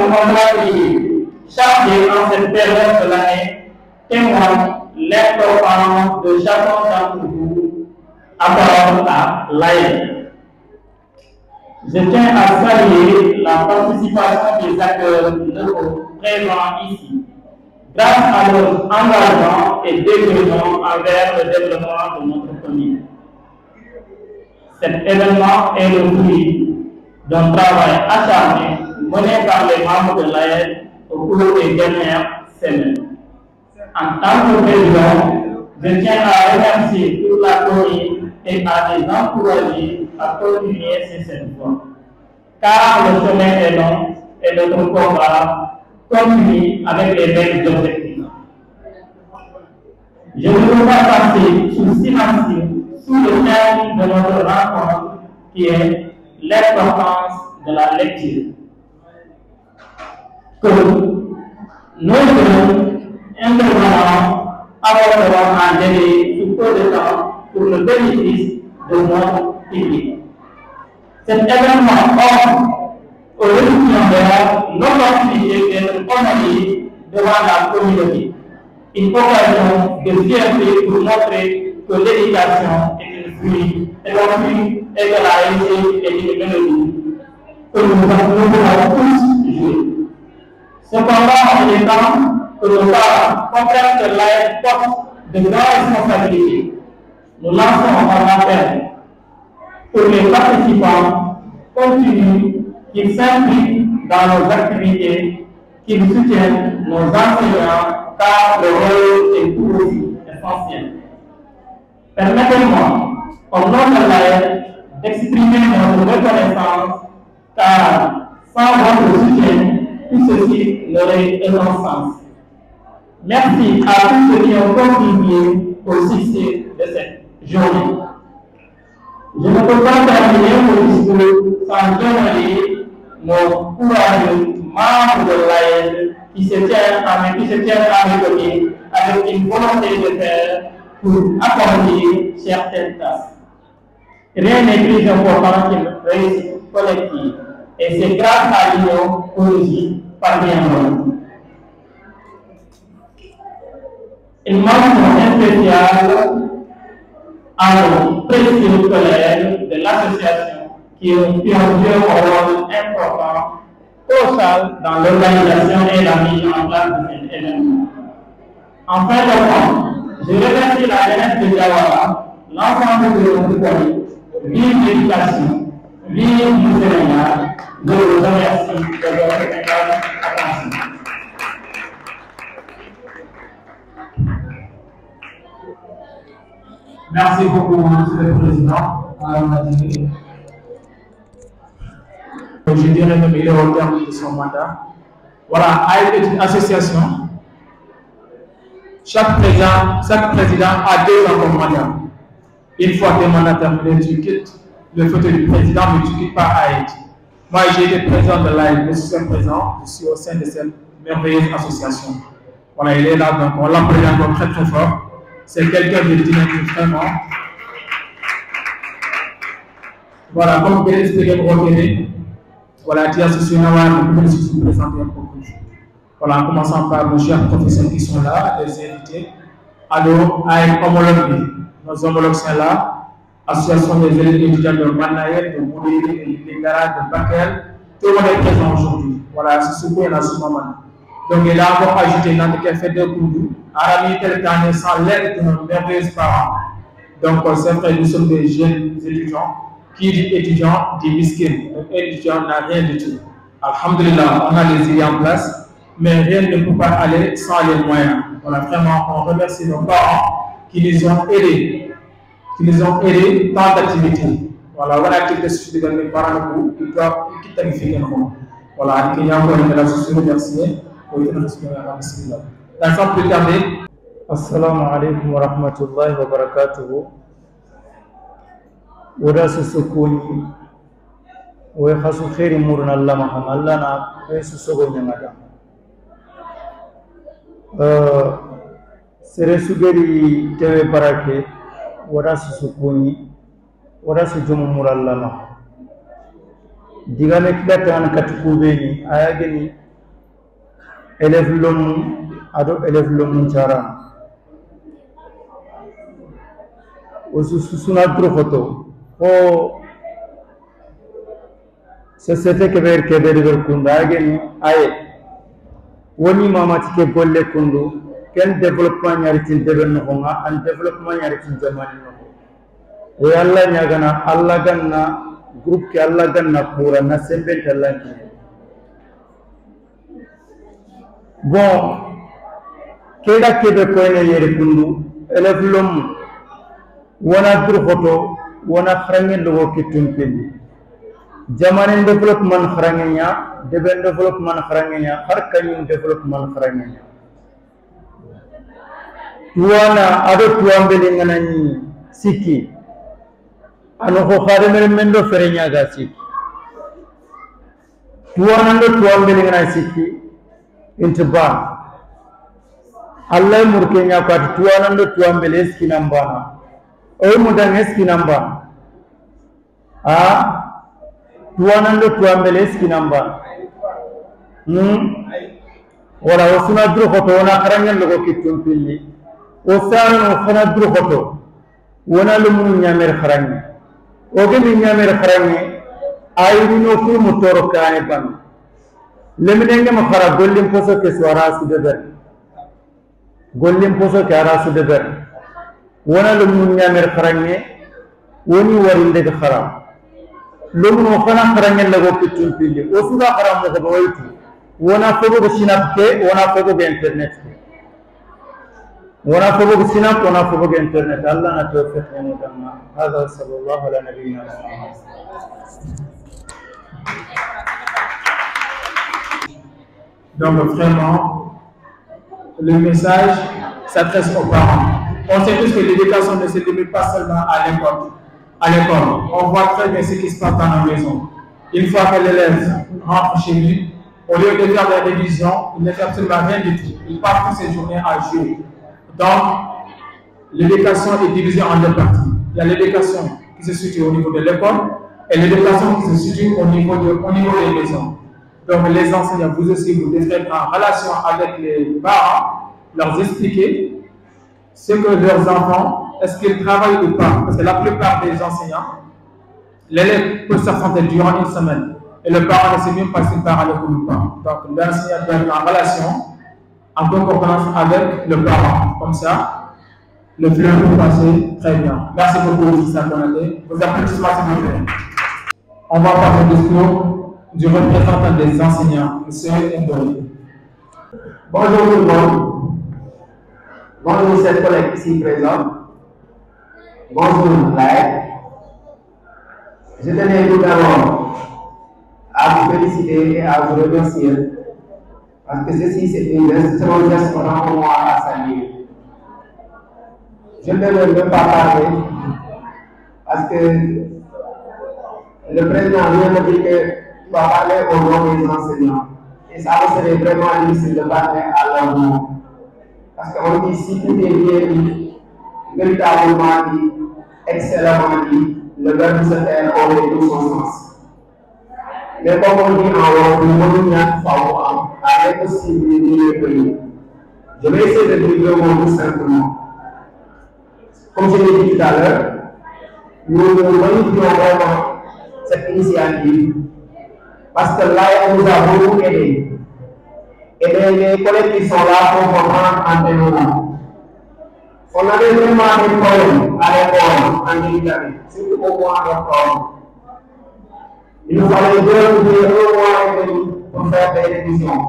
Speaker 9: chargé en cette période de l'année témoigne l'importance de chacun d'entre vous à rapport à l'AED. Je tiens à saluer la participation des acteurs locaux présents ici, grâce à leur engagement et dévouement envers le développement de notre commune. Cet événement est le fruit d'un travail acharné mené par les membres de l'AED au cours des dernières semaines. En tant que président, je tiens à remercier toute la commune et à les encourager à continuer sur cette voie. Car le chemin est long et notre combat continue avec les mêmes objectifs. Je ne veux pas passer sous silence sous le thème de notre rencontre qui est l'importance de la lecture. Que nos intervenants aborderont en délai sous peu de temps pour le bénéfice de notre public. Cet événement offre aux récipiendaires l'opportunité d'être honorés devant la communauté. Une occasion de fierté pour montrer que l'éducation est une fruit et que la réussite est une mélodie que nous pouvons tous jouer. Cependant, il est temps que nos parents comprennent que l'AED porte de grandes responsabilités. Nous lançons un appel pour les participants continus qui s'impliquent dans nos activités, qui nous soutiennent, nos enseignants, car le rôle est tout aussi essentiel. Permettez-moi, au nom de l'AED, d'exprimer notre reconnaissance, car sans votre soutien, tout ceci n'aurait aucun sens. Merci à tous ceux qui ont contribué au succès de cette journée. Je ne peux pas terminer mon discours sans demander nos courageux membres de l'AED qui se tiennent à mes côtés avec une volonté de faire pour accomplir certaines tâches. Rien n'est plus important qu'une réussite collective, et c'est grâce à l'union que nous y parviendrons. Une mention spéciale à nos précieux collègues de l'association qui ont joué un rôle important crucial dans l'organisation et la mise en place de cet événement. En fin de compte, je remercie la jeunesse de Diawara, l'ensemble de notre pays, vive l'éducation, vive le Sénégal. Je vous remercie de votre attention.
Speaker 1: Merci beaucoup, Monsieur le Président. Je dirais même il est au terme de son mandat. Voilà, AED est une association. Chaque président a 2 ans comme mandat. Une fois tes mandats terminés, tu quittes le fauteuil du président, mais tu ne quittes pas AED. Moi, j'ai été président de l'AED, je suis présent, je suis au sein de cette merveilleuse association. Voilà, il est là, donc on l'apprend très très fort. C'est quelqu'un de dynamique vraiment. Voilà, comme vous pouvez expliquer pour télé, voilà, qui associé Nawar, nous pouvons se présenter un peu plus. Voilà, en commençant par nos chers professeurs qui sont là, les invités. Alors, AED homologués, nos homologues sont là. Association des élèves étudiants de Manaïe, de Moulé, de Gara, de Bakel, tout le monde est présent aujourd'hui. Voilà, c'est ce qu'on a ce moment. Donc, il a encore ajouté dans le fait de Koudou, Arami Telkane sans l'aide de nos merveilleux parents. Donc, c'est vrai, nous sommes des jeunes étudiants. Qui dit étudiant dit miskin. Donc, étudiant n'a rien du tout. Alhamdulillah, on a les idées en place, mais rien ne peut pas aller sans les moyens. Voilà, vraiment, on remercie nos parents qui nous ont aidés. Tant d'activités. Voilà, voilà qui est de mes parents qui doivent quitter. Voilà, qui a encore une association remerciée pour être remercié. Sans plus tarder.
Speaker 10: Assalamu alaikum wa rahmatullahi wa barakatuhu. Wada sukuni wa khasu khairi murna Allah Muhammad Allah na su sogo nyamada. Sere sugeri tewe barake wada sukuni wada su jumu murallama digame kilatan katukubeni ayageni élève lomu ado élève lomu charan osusuna drohoto o société keber kunda ayageni aye woni mamati ke golle kundu ken développement nyari tin deben no nga an développement nyari tin zamani no o yalla nyagana alla ganna groupe ke alla ganna pura na sembe talanki bon keda kebe ko ne yere kundu élève lom wana dur photo wana kharange logo kitumpen jamane développement kharangenya deben développement kharangenya har kanyum développement kharangenya tuana ado tuambele nganani siki ano ko khare mere mendo ferenya ga siki tuana ndo tuambele nganani siki intba Allah murkenya kwa tuana ndo tuambele eski nambana o mudan eski namba tuana ndo tuambele eski namba wala wasuna dru khoto wana kharangen logo kitumpilli وسارن وخنا دروخوتو ونا لمن نيامر خراني اوغي نيامر خراني ايرينو كو موتور كاني بان لمننگ مخرا گوليم پوسو کے سوارا سودبر گوليم پوسو کے ارا سودبر ونا لمن نيامر خراني وني وريندے خرا لمن وخنا خراني لگو کتون پیلی اوسودا خرام مو بويتو ونا فوگو سيناب کے ونا فوگو انٹرنت ونا فوق سيناب ونا فوق انترنت الله نتوفق ونتمنى هذا صلى الله على نبينا محمد.
Speaker 1: Donc vraiment le message s'adresse aux parents. On sait tous que l'éducation ne se limite pas seulement à l'école. On voit très bien ce qui se passe dans la maison. Une fois que l'élève rentre chez lui, au lieu de faire des révisions, il ne fait absolument rien du tout. Il passe toutes ses journées à jouer. Donc, l'éducation est divisée en deux parties. Il y a l'éducation qui se situe au niveau de l'école et l'éducation qui se situe au niveau des maisons. Donc, les enseignants, vous aussi, vous devez être en relation avec les parents, leur expliquer ce que leurs enfants, est-ce qu'ils travaillent ou pas. Parce que la plupart des enseignants, l'élève peut s'absenter durant une semaine et le parent ne sait même pas s'il part à l'école ou pas. Donc, l'enseignant doit être en relation, en concordance avec le parent. Comme ça, le flux peut passer très bien. Merci beaucoup, Issa Konaté. Vos applaudissements, s'il vous plaît. On va passer au discours du représentant des enseignants, M. Ndori.
Speaker 8: Bonjour tout le monde. Bonjour chers collègues ici présents. Bonjour Laël. Je tenais tout d'abord à vous féliciter et à vous remercier. Parce que ceci, c'est un geste pour moi à saluer. Je ne vais même pas parler parce que le président vient de dire qu'il va parler au nom des enseignants. Et ça serait vraiment difficile de parler à leur nom. Parce qu'on dit si tout est bien dit, véritablement dit, excellemment dit, le verbe se faire aurait tout son sens. Mais comme on dit en haut, nous avons avec aussi le pays. Je vais essayer de dire le mot tout simplement. Comme je l'ai dit tout à l'heure, nous magnifions vraiment cette initiative parce que là, elle nous a beaucoup aidé. Et les collègues qui sont là pour comprendre en témoignant. On avait vraiment des problèmes à l'école en début d'année, surtout au mois d'octobre. Il nous fallait 2 mois et demi pour faire des révisions.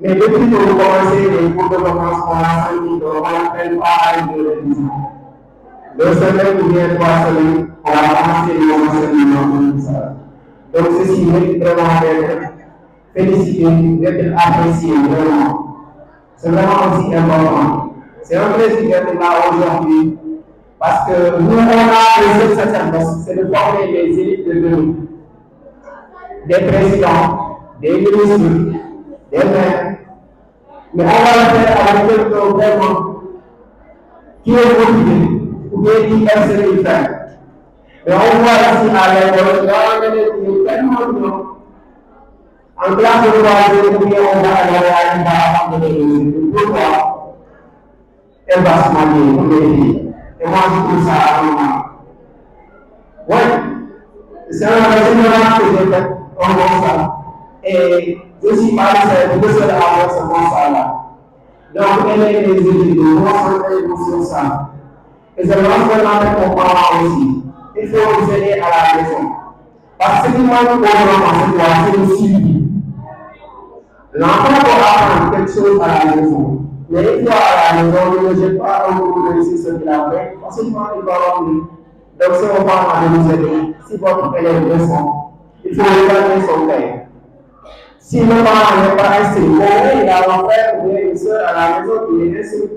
Speaker 8: Mais depuis que vous commencez les cours de vacances, on a senti qu'on n'apprenne pas à une révision. 2 semaines ou bien 3 semaines, on va commencer les enseignements. Donc ceci mérite vraiment d'être félicité, d'être apprécié vraiment. C'est vraiment aussi important. C'est un plaisir d'être là aujourd'hui parce que nous, on a les sacerdoces, c'est de former les élites de demain. Des présidents, des ministres, des maires. Mais on va le faire avec quelqu'un vraiment qui est motivé ou bien qui aime ce qu'il fait.
Speaker 11: Et on voit ici à l'école, dans les tellement de gens. En classe de troisième, on va aller à une barre de l'église. Pourquoi? Elle va se marier pour les filles. Et moi, je trouve ça à un moment. Oui, c'est un raisonnement que j'ai fait en ça. Et je suis pas le seul à avoir ce constat-là. Donc, elle est les études, moi, sur ça. Et c'est vraiment avec mon parent aussi. Il faut vous aider à la maison. Parce que ce qui manque au grand, c'est le suivi. L'enfant doit apprendre quelque chose à la maison. Mais une fois à la maison, il ne jette pas un coup de réussir ce qu'il a fait. Ensuitement, il va remplir. Donc, c'est au parent de nous aider. Si votre élève descend, il faut regarder son père. Si le parent n'est pas inscrit, il a un frère ou une soeur à la maison qui est inscrit.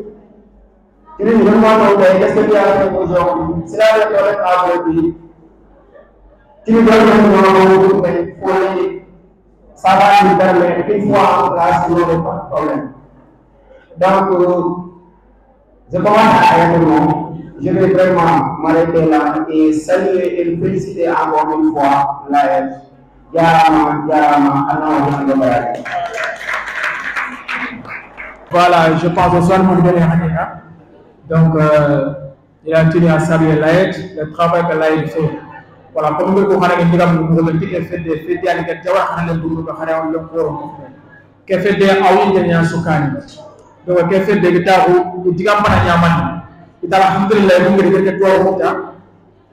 Speaker 11: Tu lui demandes ton père, qu'est-ce que tu as fait aujourd'hui? C'est là le collègue à votre. Tu lui donnes un pour ça va lui permettre une fois en classe, il n'y aurait pas de problème. Donc, je commence à arrêter le monde. Je vais vraiment m'arrêter là et saluer et féliciter encore une fois l'AF.
Speaker 1: Voilà, je pense au soir mon dernier année. Donc, il a tenu à saluer l'AED, le travail que l'AED fait. Voilà, comme nous avons dit, nous avons fait des fêtes, nous avons fait des fait des aouis de Soukani. Donc, nous avons fait des guitares, nous avons fait des yaman. Nous avons fait des guitares,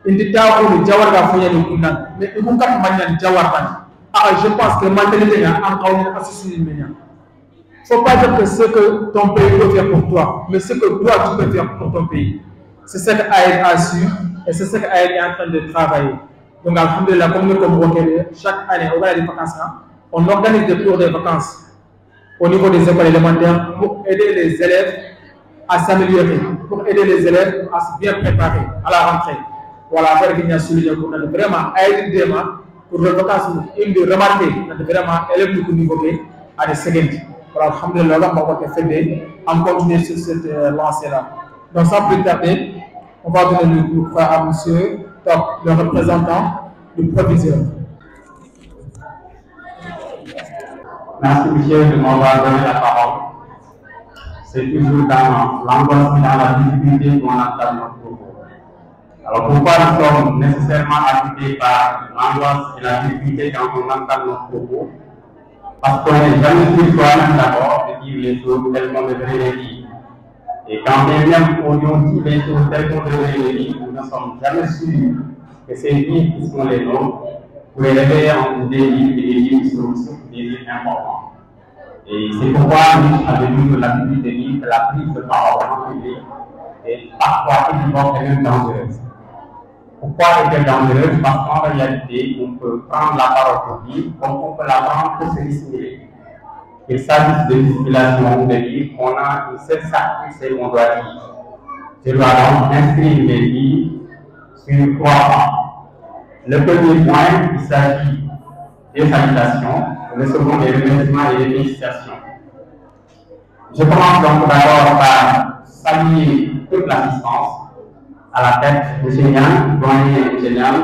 Speaker 1: indi taxu jawar ga fanya ni kunna mais ibun kat manyan jawar ban je pense que mentalité nga en kaw ni associé menya faut pas dire que ce que ton pays peut faire pour toi mais ce que toi tu peux faire pour ton pays c'est ce que AED a su et c'est ce que AED est en train de travailler. Donc alhamdulillah comme nous comme chaque année au bas des vacances on organise des cours de vacances au niveau des écoles élémentaires pour aider les élèves à s'améliorer, pour aider les élèves à se bien préparer à la rentrée. Voilà, faire qu'il y a souligné pour nous vraiment aider pour les vacances, une de remarquer vraiment élèves du niveau à des secondes. Voilà, alhamdulillah, on va faire en continuer sur cette lancée-là. Donc sans plus tarder, on va donner le micro à monsieur Top, le représentant du proviseur.
Speaker 12: Merci monsieur de m'avoir donné la parole. C'est toujours dans l'angoisse et dans la difficulté qu'on entame notre propos. Alors pourquoi nous sommes nécessairement habités par l'angoisse et la difficulté quand on entame notre propos? Parce qu'on n'est jamais sûr soi-même d'abord de dire les choses telles qu'on devrait les dire. Et quand bien même on dit les choses telles qu'on devrait les dire, nous ne sommes jamais sûrs que ces livres qui sont les nôtres pour élever en des livres et des livres qui sont des livres importants. Et c'est pourquoi nous avons l'habitude de dire que la prise de parole en public est parfois évidente et même dangereuse. Pourquoi est-elle dangereuse? Parce qu'en réalité, on peut prendre la parole pour dire, comme on peut la prendre pour se dissimuler. Qu'il s'agisse de dissimulation ou de dire qu'on a une seule sacrifice et qu'on doit dire. Je dois donc inscrire mes livres sur 3 points. Le premier point, il s'agit des salutations. Le second, des remerciements et des félicitations. Je commence donc d'abord par saluer toute l'assistance. À la tête, M. Niang, doyen M. Niang.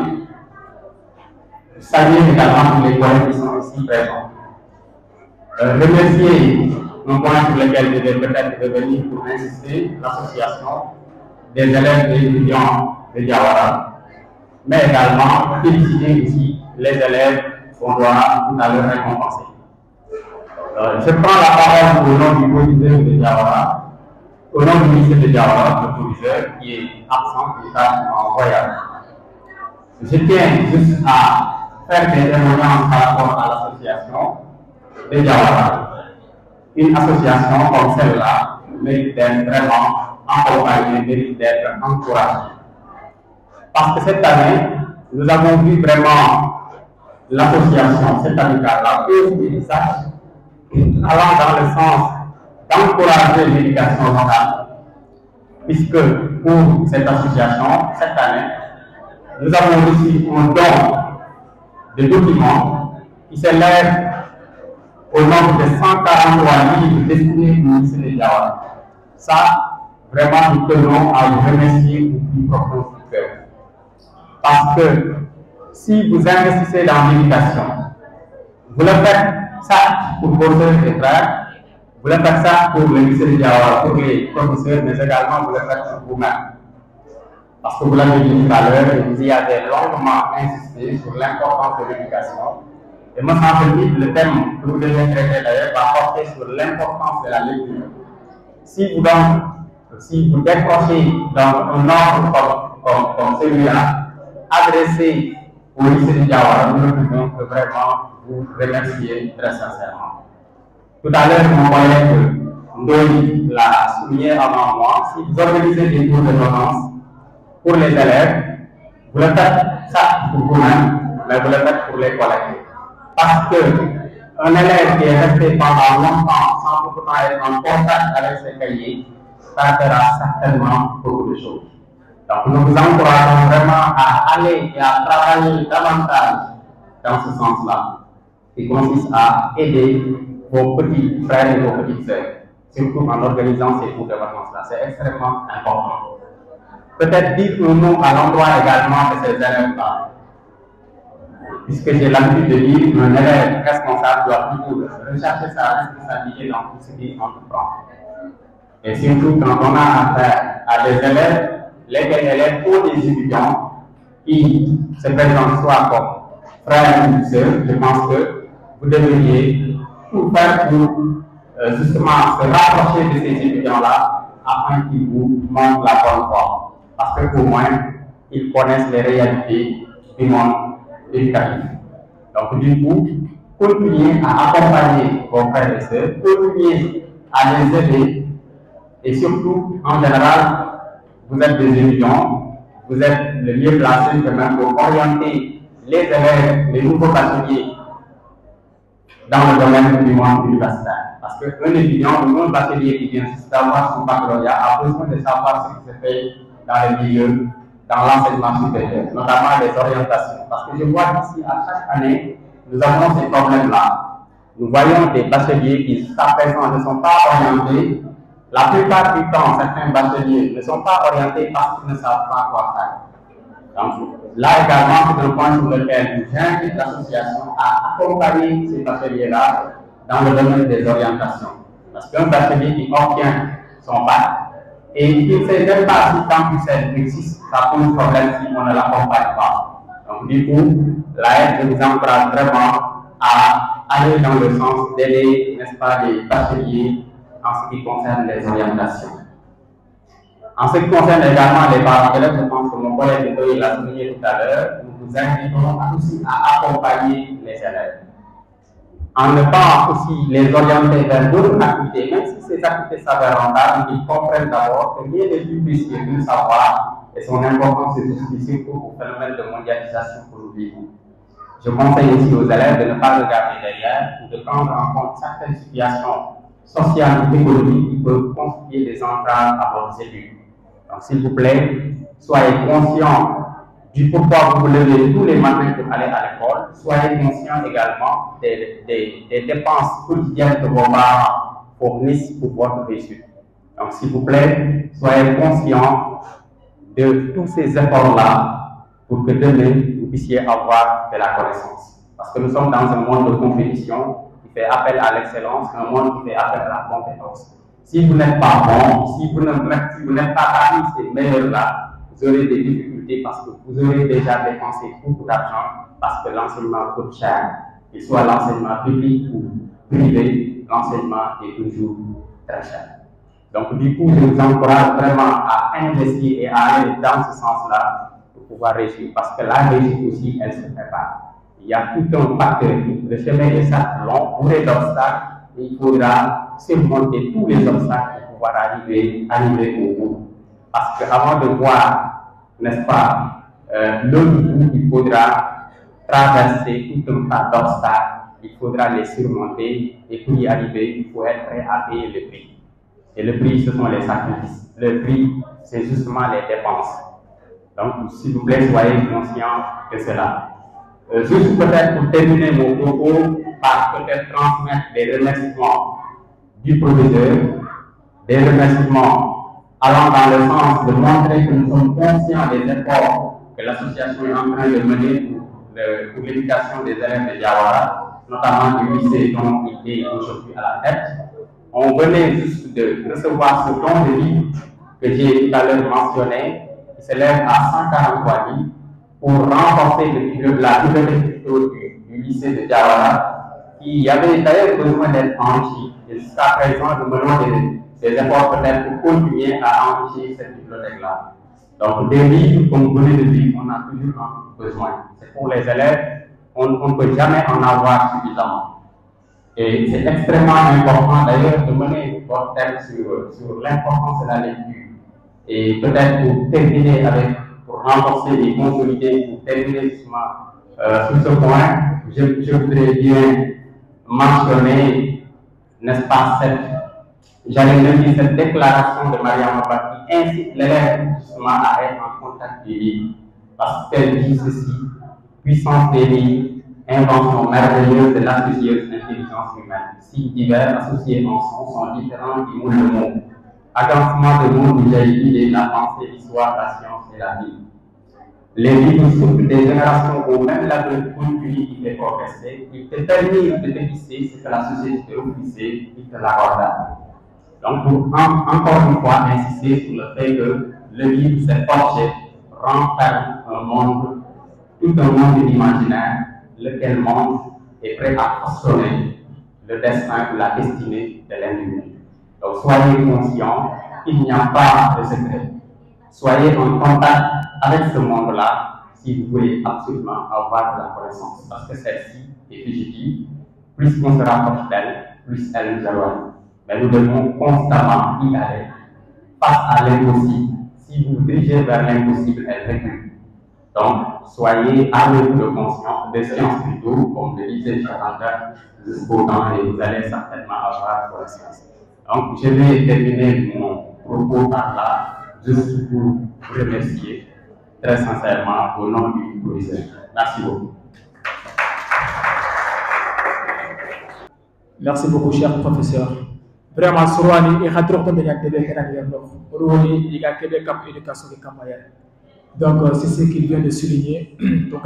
Speaker 12: Saluer également tous les collègues qui sont ici présents. Remercier un point sur lequel je vais peut-être revenir pour insister, l'association des élèves et étudiants de Diawara, mais également féliciter aussi les élèves qu'on doit tout à l'heure récompenser. Je prends la parole au nom du proviseur de Diawara, au nom du ministre de Diawara, le proviseur qui est absent, qui est en voyage. Je tiens juste à faire des témoignages par rapport à l'association de Diawara. Une association comme celle-là mérite d'être vraiment accompagnée, mérite d'être encouragée. Parce que cette année, nous avons vu vraiment l'association, cette amicale-là, œuvrer des actes allant dans le sens d'encourager l'éducation locale. Puisque pour cette association, cette année, nous avons reçu un don de documents qui s'élève au nombre de 143 livres destinés au ministère de Diawara. Ça, vraiment, nous tenons à vous remercier au plus profond du cœur. Parce que si vous investissez dans l'éducation, vous le faites ça pour vos sœurs et frères, vous le faites ça pour le lycée Diawara, pour les professeurs, mais également vous le faites pour vous-même. Parce que vous l'avez dit tout à l'heure, et vous y avez longuement insisté sur l'importance de l'éducation. Et me semble-t-il, le thème que vous devez traiter d'ailleurs va porter sur l'importance de la lecture. Si vous décrochez dans un ordre comme celui-là, adressé au lycée de Diawara, nous ne pouvons que vraiment vous remercier très sincèrement. Tout à l'heure, mon collègue Ndoye l'a souligné avant moi, si vous organisez des cours de vacances pour les élèves, vous le faites ça pour vous-même, mais vous le faites pour les collègues. Parce qu'un élève qui est resté pendant longtemps sans pour autant être en contact avec ses cahiers, ça fera certainement beaucoup de choses. Donc nous vous encourageons vraiment à aller et à travailler davantage dans ce sens-là, qui consiste à aider vos petits frères et vos petites sœurs, surtout en organisant ces cours de vacances-là. C'est extrêmement important. Peut-être dire un mot à l'endroit également de ces élèves-là. Puisque j'ai l'habitude de dire qu'un élève responsable doit toujours rechercher sa responsabilité dans tout ce qu'il entreprend. Et surtout quand on a affaire à des élèves, lesquels élèves ou des étudiants qui se présentent soit comme frères ou sœurs, je pense que vous devriez tout faire pour justement se rapprocher de ces étudiants-là afin qu'ils vous montrent la bonne voie. Parce que pour moi, ils connaissent les réalités du monde éducatif. Donc du coup, continuez à accompagner vos frères et sœurs, continuez à les aider et surtout, en général, vous êtes des étudiants, vous êtes le mieux placé quand même pour orienter les élèves, les nouveaux bacheliers dans le domaine du monde universitaire. Parce qu'un étudiant ou un bachelier qui vient d'avoir son baccalauréat a besoin de savoir ce qui se fait dans le milieu, dans l'enseignement supérieur, notamment les orientations. Parce que je vois qu'ici, à chaque année, nous avons ces problèmes-là. Nous voyons des bacheliers qui, jusqu'à présent, ne sont pas orientés. La plupart du temps, certains bacheliers ne sont pas orientés parce qu'ils ne savent pas quoi faire. Donc, là également, c'est un point sur lequel j'invite l'association à accompagner ces bacheliers-là dans le domaine des orientations. Parce qu'un bachelier qui obtient son bac et qui ne sait même pas si campus existe, ça pose problème si on ne l'accompagne pas. Donc, du coup, la aide nous encourage vraiment à aller dans le sens d'aider, n'est-ce pas, les bacheliers en ce qui concerne les orientations. En ce qui concerne également les parents d'élèves, je pense que mon collègue Ndoye l'a souligné tout à l'heure, nous vous invitons aussi à accompagner les élèves. En ne pas aussi les orienter vers d'autres activités, même si ces activités s'avèrent rentables, ils comprennent d'abord que rien n'est plus précieux que le savoir et son importance est aussi pour le phénomène de mondialisation que nous vivons. Je conseille aussi aux élèves de ne pas regarder derrière ou de prendre en compte certaines situations sociales ou économiques qui peuvent constituer des entraves à vos études. Donc, s'il vous plaît, soyez conscients du pourquoi vous vous levez tous les matins pour aller à l'école. Soyez conscients également des dépenses quotidiennes que vos parents fournissent pour votre réussite. Donc, s'il vous plaît, soyez conscients de tous ces efforts-là pour que demain, vous puissiez avoir de la connaissance. Parce que nous sommes dans un monde de compétition qui fait appel à l'excellence, un monde qui fait appel à la compétence. Si vous n'êtes pas bon, si vous n'êtes pas parmi ces meilleurs-là, vous aurez des difficultés parce que vous aurez déjà dépensé beaucoup d'argent parce que l'enseignement coûte cher. Qu'il soit l'enseignement public ou privé, l'enseignement est toujours très cher. Donc du coup, je vous encourage vraiment à investir et à aller dans ce sens-là pour pouvoir réussir. Parce que la réussite aussi, elle se prépare. Il y a tout un facteur. Le chemin est certes long, bourré d'obstacles, et il faudra surmonter tous les obstacles pour pouvoir arriver au bout. Parce qu'avant de voir, n'est-ce pas, l'autre bout, il faudra traverser tout un tas d'obstacles, il faudra les surmonter, et pour y arriver, il faut être prêt à payer le prix. Et le prix, ce sont les sacrifices. Le prix, c'est justement les dépenses. Donc, s'il vous plaît, soyez conscients de cela. Juste peut-être pour terminer mon propos, par peut-être transmettre des remerciements du proviseur, des remerciements allant dans le sens de montrer que nous sommes conscients des efforts que l'association est en train de mener pour l'éducation des élèves de Diawara, notamment du lycée dont il est aujourd'hui à la tête. On venait juste de recevoir ce don de livres que j'ai tout à l'heure mentionné, qui s'élève à 143 livres, pour renforcer la bibliothèque du lycée de Diawara, qui avait d'ailleurs besoin d'être enrichi. Et jusqu'à présent, nous menons des efforts peut-être pour continuer à enrichir cette bibliothèque-là. Donc, des livres, comme vous venez de dire, on a toujours besoin. C'est pour les élèves, on ne peut jamais en avoir suffisamment. Et c'est extrêmement important d'ailleurs de mener votre thème sur l'importance de la lecture. Et peut-être pour terminer pour renforcer et consolider, pour terminer sur ce point, je voudrais bien mentionner, n'est-ce pas, cette déclaration de Mariama Ba qui incite l'élève justement à être en contact des livres. Parce qu'elle dit ceci: puissance des livres, invention merveilleuse de l'astucieuse intelligence humaine. Si divers associés en sont différents qui moulent le monde. Agencement de mots où j'ai idée, la pensée, l'histoire, la science et la vie. Les livres souffrent des générations où même la continue qui fait progresser, il te permet de dépister ce que la société te refusait, il te l'accorde. Donc, pour encore une fois insister sur le fait que le livre, cet objet, renferme un monde, tout un monde imaginaire, lequel monde est prêt à façonner le destin ou la destinée de l'individu. Donc, soyez conscients qu'il n'y a pas de secret. Soyez en contact avec ce monde-là si vous voulez absolument avoir de la connaissance. Parce que celle-ci est fugitive. Plus on se rapproche d'elle, plus elle nous éloigne. Mais nous devons constamment y aller face à l'impossible. Si vous vous dirigez vers l'impossible, elle recule. Donc, soyez armés de conscience, de science plutôt, comme le disait Charanta, jusqu'au temps, et vous allez certainement avoir connaissance. Donc, je vais terminer mon propos par là, juste pour vous remercier très sincèrement au nom du professeur. Merci beaucoup.
Speaker 1: Merci beaucoup, cher professeur. Vraiment, Sorwani, il y a trop de gens qui ont été cap éducation de Kamayel. Donc, c'est ce qu'il vient de souligner. Donc,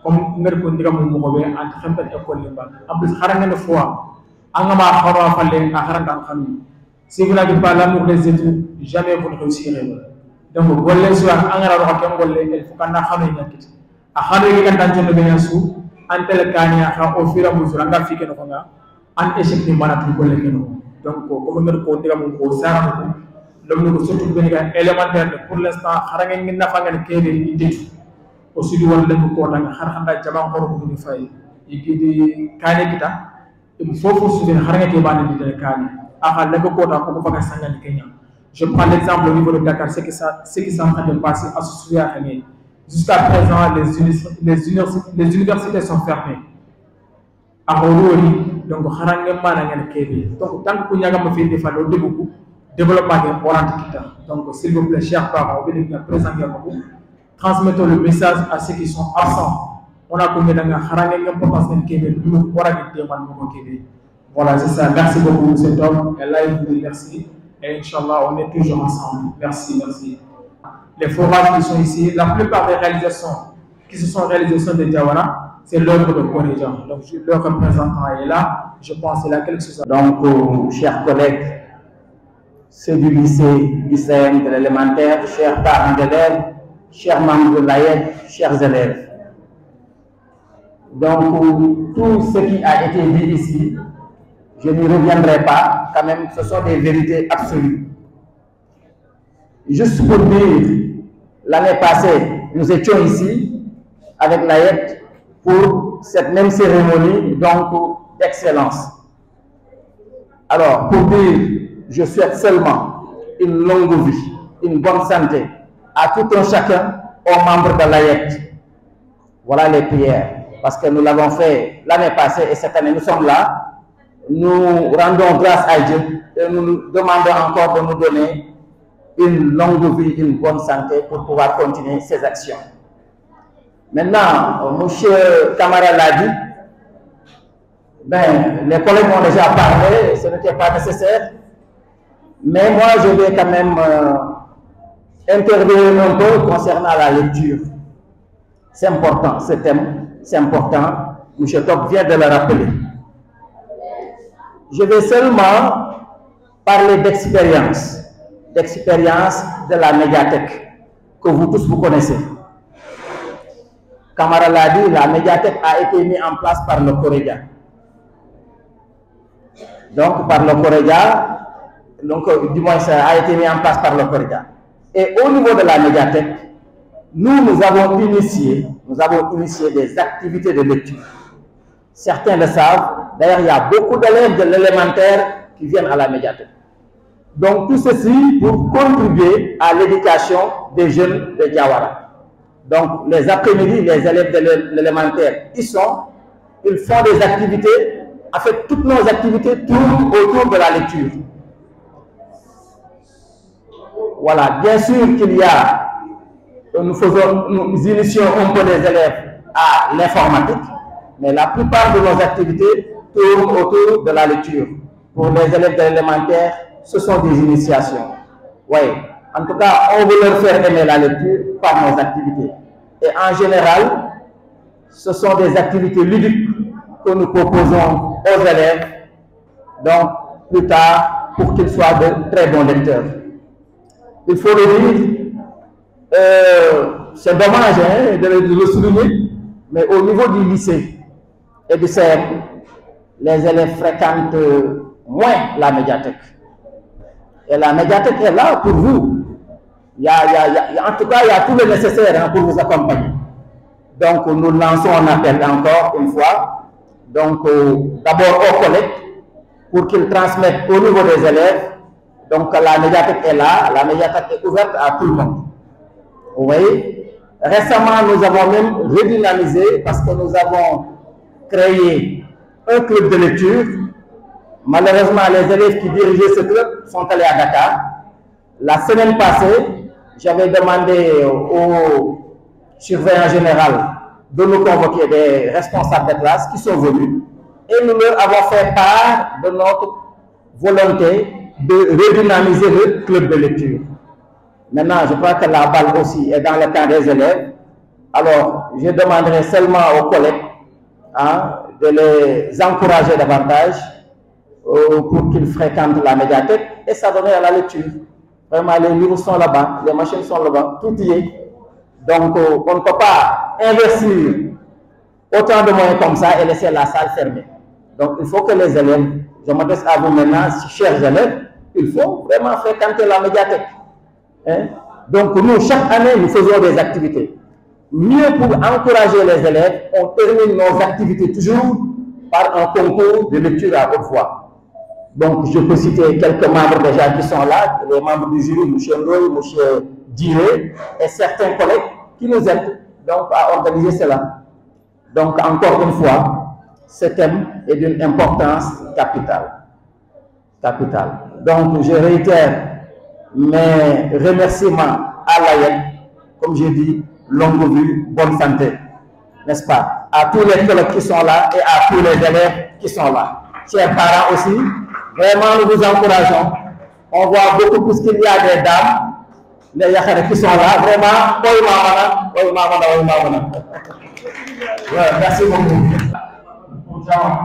Speaker 1: comme nous avons dit, nous avons entre école. En plus, une fois, si vous n'avez pas l'amour des études, jamais vous ne réussirez. Donc, vous voulez sur un engrais, il faut qu'on a un tel cas, au fur et à mesure, on a fait un échec de management. Donc, comme nous avons dit, nous avons surtout élémentaire pour l'instant, nous avons fait des études. Aussi, nous avons fait des études. Il faut soutenir je prends l'exemple au niveau de Dakar, ce qui est en train de passer à ce sujet. Jusqu'à présent, les universités sont fermées. Donc, tant que nous avons fait des développement de donc, s'il vous plaît, chers parents, transmettons le message à ceux qui sont absents. On a connu l'importance de Québec, voilà, c'est ça. Merci beaucoup, cet homme. Et là, il vous remercie. Et Inch'Allah, on est toujours ensemble. Merci, merci. Les forages qui sont ici, la plupart des réalisations qui se sont réalisées sur des Diawara, c'est l'œuvre de Koréjan. Donc, le représentant est là. Je pense qu'il a quelque chose à dire.
Speaker 11: Donc, chers collègues, ceux du lycée, lycéen de l'élémentaire, chers parents d'élèves, chers membres de l'AED, chers élèves. Donc, tout ce qui a été dit ici, je n'y reviendrai pas, quand même, ce sont des vérités absolues. Juste pour dire, l'année passée, nous étions ici avec l'AED pour cette même cérémonie, donc d'excellence. Alors, pour dire, je souhaite seulement une longue vie, une bonne santé à tout un chacun, aux membres de l'AED. Voilà les prières, parce que nous l'avons fait l'année passée et cette année nous sommes là. Nous rendons grâce à Dieu et nous demandons encore de nous donner une longue vie, une bonne santé pour pouvoir continuer ces actions. Maintenant, M. Camara l'a dit, les collègues ont déjà parlé, ce n'était pas nécessaire, mais moi je vais quand même intervenir un peu concernant la lecture. C'est important, ce thème, c'est important. M. Top vient de le rappeler. Je vais seulement parler d'expérience de la médiathèque, que vous tous vous connaissez. Camara l'a dit, la médiathèque a été mise en place par le Corédia. Donc, par le Corédia, du moins, ça a été mis en place par le Corédia. Et au niveau de la médiathèque, nous avons initié des activités de lecture. Certains le savent. D'ailleurs, il y a beaucoup d'élèves de l'élémentaire qui viennent à la médiathèque. Donc, tout ceci pour contribuer à l'éducation des jeunes de Diawara. Donc, les après-midi, les élèves de l'élémentaire, ils font des activités. En fait, toutes nos activités tournent autour de la lecture. Voilà, bien sûr qu'il y a, nous initions un peu les élèves à l'informatique, mais la plupart de nos activités tournent autour de la lecture. Pour les élèves de l'élémentaire, ce sont des initiations. Oui, en tout cas, on veut leur faire aimer la lecture par nos activités. Et en général, ce sont des activités ludiques que nous proposons aux élèves, donc plus tard, pour qu'ils soient de très bons lecteurs. Il faut le dire, c'est dommage de le souligner, mais au niveau du lycée et du CM, les élèves fréquentent moins la médiathèque. Et la médiathèque est là pour vous. En tout cas, il y a tout le nécessaire pour vous accompagner. Donc, nous lançons un appel encore une fois. Donc, d'abord aux collègues, pour qu'ils transmettent au niveau des élèves. Donc, la médiathèque est là, la médiathèque est ouverte à tout le monde. Vous voyez, récemment, nous avons même redynamisé parce que nous avons créé un club de lecture. Malheureusement, les élèves qui dirigeaient ce club sont allés à Dakar. La semaine passée, j'avais demandé au surveillant général de nous convoquer des responsables de classe qui sont venus et nous leur avons fait part de notre volonté de redynamiser le club de lecture. Maintenant, je crois que la balle aussi est dans le camp des élèves. Alors, je demanderai seulement aux collègues de les encourager davantage pour qu'ils fréquentent la médiathèque et s'adonner à la lecture. Vraiment, les livres sont là-bas, les machines sont là-bas, tout y est. Donc, on ne peut pas investir autant de moyens comme ça et laisser la salle fermée. Donc, il faut que les élèves, je m'adresse à vous maintenant, chers élèves, il faut vraiment fréquenter la médiathèque. Donc, nous, chaque année, nous faisons des activités. Mieux pour encourager les élèves, on termine nos activités toujours par un concours de lecture à haute voix. Donc, je peux citer quelques membres déjà qui sont là, les membres du jury, M. Ndoye, M. Diré, et certains collègues qui nous aident donc, à organiser cela. Donc, encore une fois, ce thème est d'une importance capitale. Donc, je réitère mes remerciements à l'AIEL, comme j'ai dit, longue vie, bonne santé, n'est-ce pas? À tous les collègues qui sont là et à tous les élèves qui sont là. Chers parents aussi, vraiment nous vous encourageons. On voit beaucoup plus qu'il y a des dames, les Yakhare qui sont là, vraiment, oui, maman. Ouais, merci beaucoup.
Speaker 1: Pour Diawara.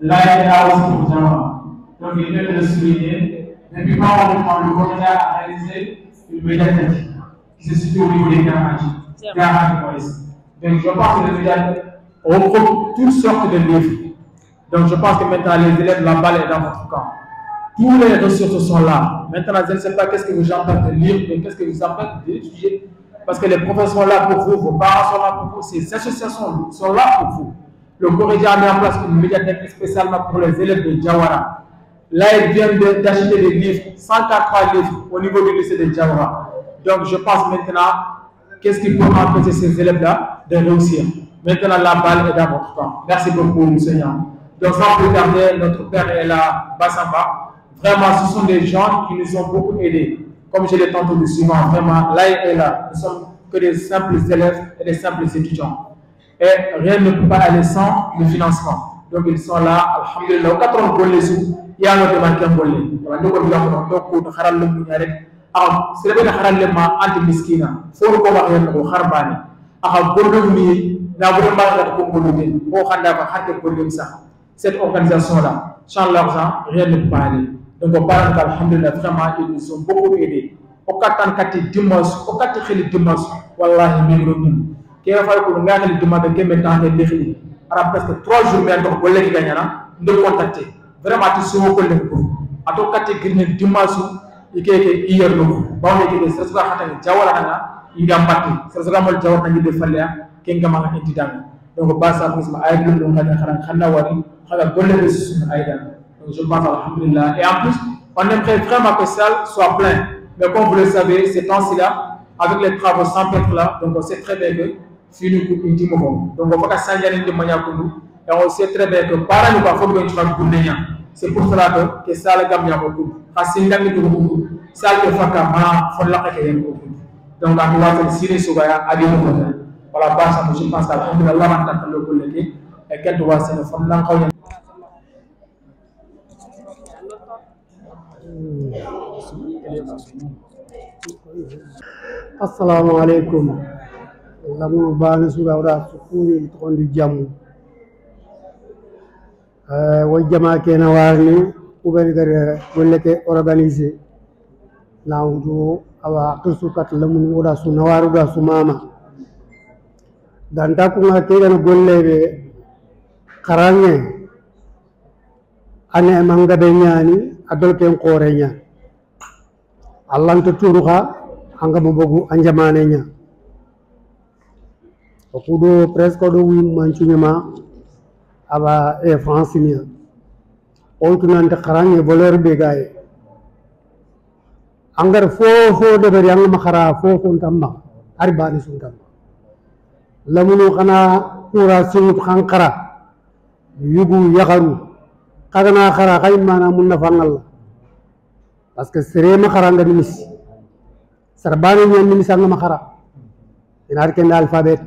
Speaker 1: Là, il y a aussi pour Diawara. Donc, il vient de le souligner. Depuis pas longtemps, le Corédia a réalisé une médiathèque qui se situe au niveau des Garanties. Donc, je pense que les médiathèques regroupe toutes sortes de livres. Donc, je pense que maintenant, les élèves, la balle est dans votre camp. Tous les ressources sont là. Maintenant, je ne sais pas qu'est-ce que vous empêchez de lire, mais qu'est-ce que vous empêchez d'étudier. Parce que les professeurs sont là pour vous, vos parents sont là pour vous, ces associations sont là pour vous. Le Corédia a mis en place une médiathèque spécialement pour les élèves de Diawara. Là, ils viennent d'acheter des livres, 143 livres au niveau du lycée de Diawara. Donc, je pense maintenant, qu'est-ce qui peut empêcher ces élèves-là de réussir? Maintenant, la balle est dans votre camp. Merci beaucoup, M. Yann. Donc, sans plus tarder, notre père est là, Bassamba. Vraiment, ce sont des gens qui nous ont beaucoup aidés. Comme je l'ai tantôt dit souvent, vraiment, là est là. Nous sommes que des simples élèves et des simples étudiants. Et rien ne peut pas aller sans le financement. Donc, ils sont là, alhamdulillah. Au 4 ans, il y a notre banque en bolé. Donc, sirebe haralle ma anti miskina fo ko wax yen ko kharbani gollum ni na bu mbaga ko gollude ko khanda ko hatte gollum sax cette organisation là sans l'argent rien ne peut aller donc barak alhamdulillah vraiment ils nous ont beaucoup aidé o katan kati dimanche o kati khili dimanche wallahi mi ngi ke fa ko ngali dimanche ke me tante dekhli ara presque 3 jours mais donc golle ki gagnana de contacter vraiment ti so ko le ko ato kati girne dimanche ikeke hier no bawne ke c'est ça khata jawara na inga mbatti c'est ça mal jawara na de falya ke ngama nga intidam donc basa misma ay dum ngata xaran xana wari xala golle be sun aydan donc je pense alhamdulillah et en plus on aimerait vraiment que ça soit plein mais comme vous le savez ces temps-ci là avec les travaux sans être là donc on sait très bien que fini ko intimo donc on va ka sanjani de mania ko et on sait très bien que para nous pas faut que tu fasses goulenya c'est pour cela que ça la gamme ya ko khasindami ko ça que faka ma fo la ka yen ko donc on va faire sugaya adi mo voilà basa je pense alhamdulillah man tan lo ko leki e keddo wa sene fon nan xaw
Speaker 13: assalamu alaikum lamu bana suga wada sukuni tondi jamu way jama kena warni ubel gare golleke organiser nawdu awa qisukat lamu wada su nawaru da su mama danta ko ngake dan gollebe karange ane manga be nyani adol ken qorenya allah to turuha anga mo bogu anjamane nya okudo presque do wi manchunyama aba e francinia on tunante karange voleur be gaay angar fofo de bari ang makara fofo tamma arbani suntam lamunu kana pura sunut khankara yugu yakaru kagana khara kay mana munna fangal parce que sere makara nga dimis sarbani nyen dimis ang makara inar ken alphabet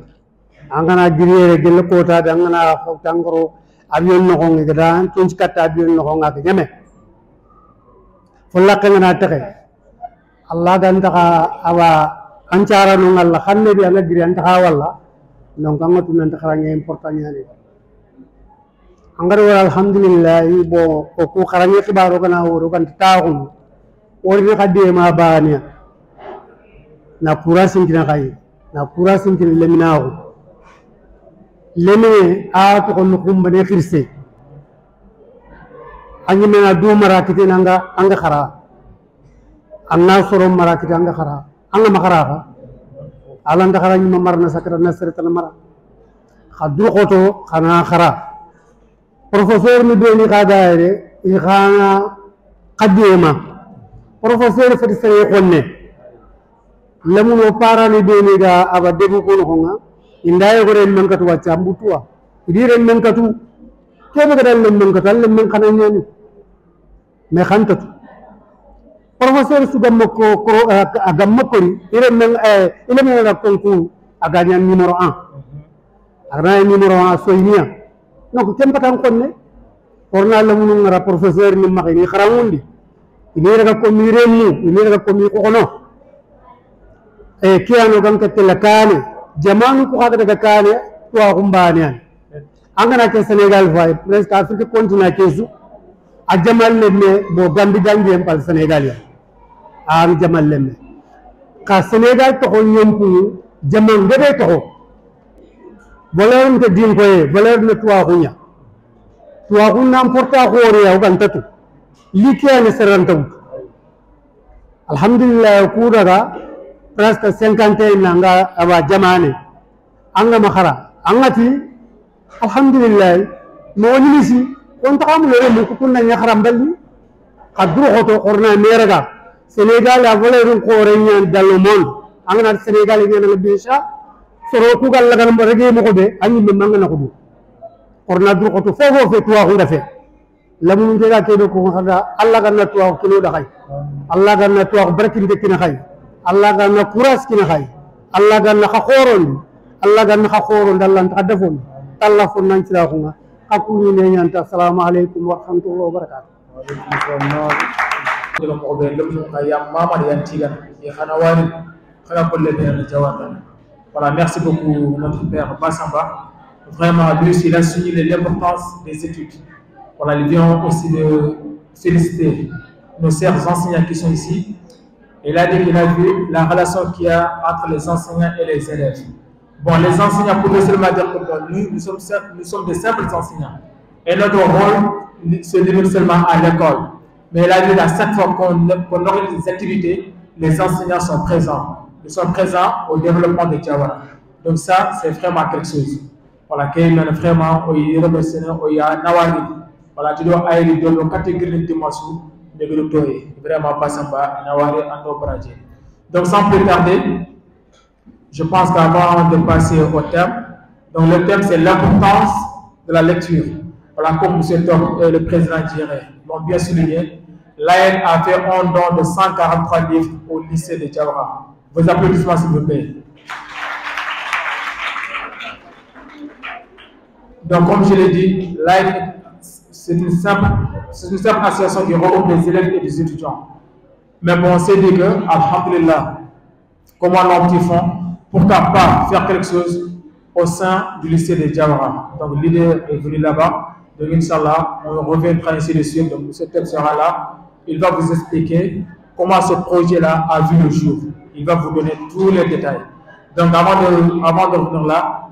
Speaker 13: angana giriere gel kota da angana tangoro avion no ngi gadan tunci katta avion no nga nyame fulla kana taxe allah dan taxa awa ancara no ngalla xanne bi anga giri anta walla non kanga tunan taxaranga important ñane angara wala alhamdulillah bo o ko xaranga xibaro kana woro kan taxun wori xadde ma baania na pura sintina xay na pura sintina leminaxu lemine a to ko kumbane xirse anyi mena du marakite nanga anga xara anna soro marakite anga xara anga makara alan da xara ñu marna sakra nasr tan mara khadru khoto khana xara professeur mi be ni khadaare i khana qadima professeur fati sere xonne lamuno parani be ni ga aba debu ko nga indaye ko ren man katu wacca mbutuwa idi ren man katu kebe ga dal men katu alle men xana ñani me xantatu professeur su gamma ko gamma ko ire men ile men na concours aga ñan numéro 1 agna numéro 1 soynia donc tempa tan konne orna la mun ngara professeur ni makini kharamundi ini raga ko mi remu ini raga ko mi ko kono e kiano gam ka telakane jamanu ko haga daga kane to akumbani an angana ke Senegal fay presque Afrique continent kesu a jamal lemme bo gambi dangi en pal Senegal ya am jamal lemme ka Senegal to ko nyompu jamal ngebe to valeur te din ko e valeur ne to akunya to akunna porta ko re ya gan tatu likiane serantaw alhamdulillah ku daga presque 50 nanga aba jamane anga makhara angati alhamdulillah mo nimisi on taxam lere mo ko na ñaxaram balli xadru xoto xorna meraga Senegal a valeur ko reñan dans le monde angana Senegal ngena la bisa soro ku gal lagal mo rege mo ko be anyi me manga na ko bu xorna dru xoto fofo fe tuwa ko dafe lamu ndega ke do ko xada Allah ganna tuwa ko lo da xay Allah ganna tuwa barakin de kina xay Allah ganna kuras kina xay Allah ganna xa xoron Allah ganna xa xoron dalan ta defon Allah fon nan ci la ko nga akuni ne ñanta assalamu alaykum wa rahmatullahi wa barakatuh
Speaker 1: Voilà, merci beaucoup notre père Bassamba. Vraiment, lui, il a souligné l'importance des études. Voilà, il vient aussi de féliciter nos chers enseignants qui sont ici. Il a dit qu'il a vu la relation qu'il y a entre les enseignants et les élèves. Bon, les enseignants pouvaient seulement dire que nous sommes des simples enseignants. Et notre rôle se limite seulement à l'école. Mais il a dit à chaque fois qu'on organise des activités, les enseignants sont présents. Ils sont présents au développement de Diawara. Donc ça, c'est vraiment quelque chose. Voilà, qu'il y a vraiment, il y a Nawari. Voilà, tu dois aller dans le catégorie de Massou, vraiment Bassamba, Nawari, Ando Bradje. Donc sans plus tarder, je pense qu'avant de passer au thème, donc le thème c'est l'importance de la lecture. Voilà, comme M. Tom et le président Djéré l'ont bien souligné, l'AN a fait un don de 143 livres au lycée de Diawara. Vos applaudissements s'il vous plaît. Donc comme je l'ai dit, l'AN c'est une simple association qui regroupe des élèves et des étudiants. Mais bon, on s'est dit que, alhamdulillah, comment nos font, pourquoi pas faire quelque chose au sein du lycée de Diawara. Donc l'idée est venue là-bas. Donc Inch'Allah, on reviendra ainsi de suite. Donc ce thème sera là. Il va vous expliquer comment ce projet-là a vu le jour. Il va vous donner tous les détails. Donc avant de revenir là,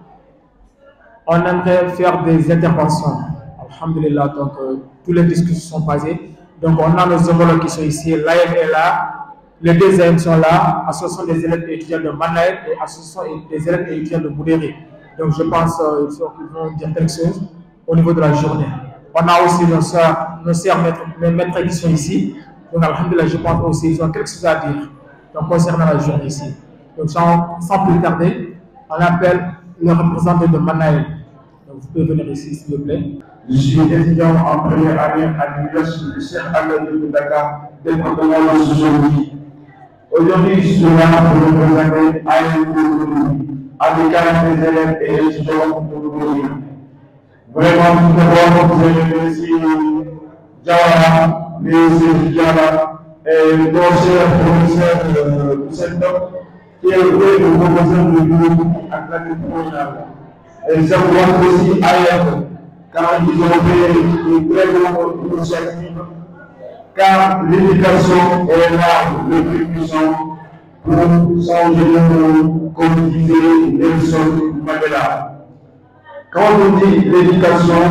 Speaker 1: on aimerait faire des interventions. Alhamdulillah, donc toutes les discussions sont passées. Donc on a nos homologues qui sont ici, l'AM est là, les deux AM sont là, association des élèves et étudiants de Manaïd et association des élèves et étudiants de Boudéry. Donc je pense qu'ils vont dire quelque chose au niveau de la journée. On a aussi nos sœurs maîtres qui sont ici. Donc alhamdulillah, je pense aussi qu'ils ont quelque chose à dire donc, concernant la journée ici. Donc sans plus tarder, on appelle le représentant de Manaïd. Donc vous pouvez venir ici s'il vous plaît.
Speaker 14: Je suis étudiant en première année à l'université de Cheikh Ahmed de Dakar, département de sociologie. Aujourd'hui, je suis là pour représenter avec les élèves et les étudiants de l'Université. Vraiment, tout d'abord, je remercie Diawara, les étudiants et nos chers professeurs de cette top qui est le professeur de l'Université nationale. Et je vois aussi ailleurs. Car ils ont fait une très bonne initiative, car l'éducation est là le plus puissant pour changer le monde, comme disait Nelson Mandela. Quand on dit l'éducation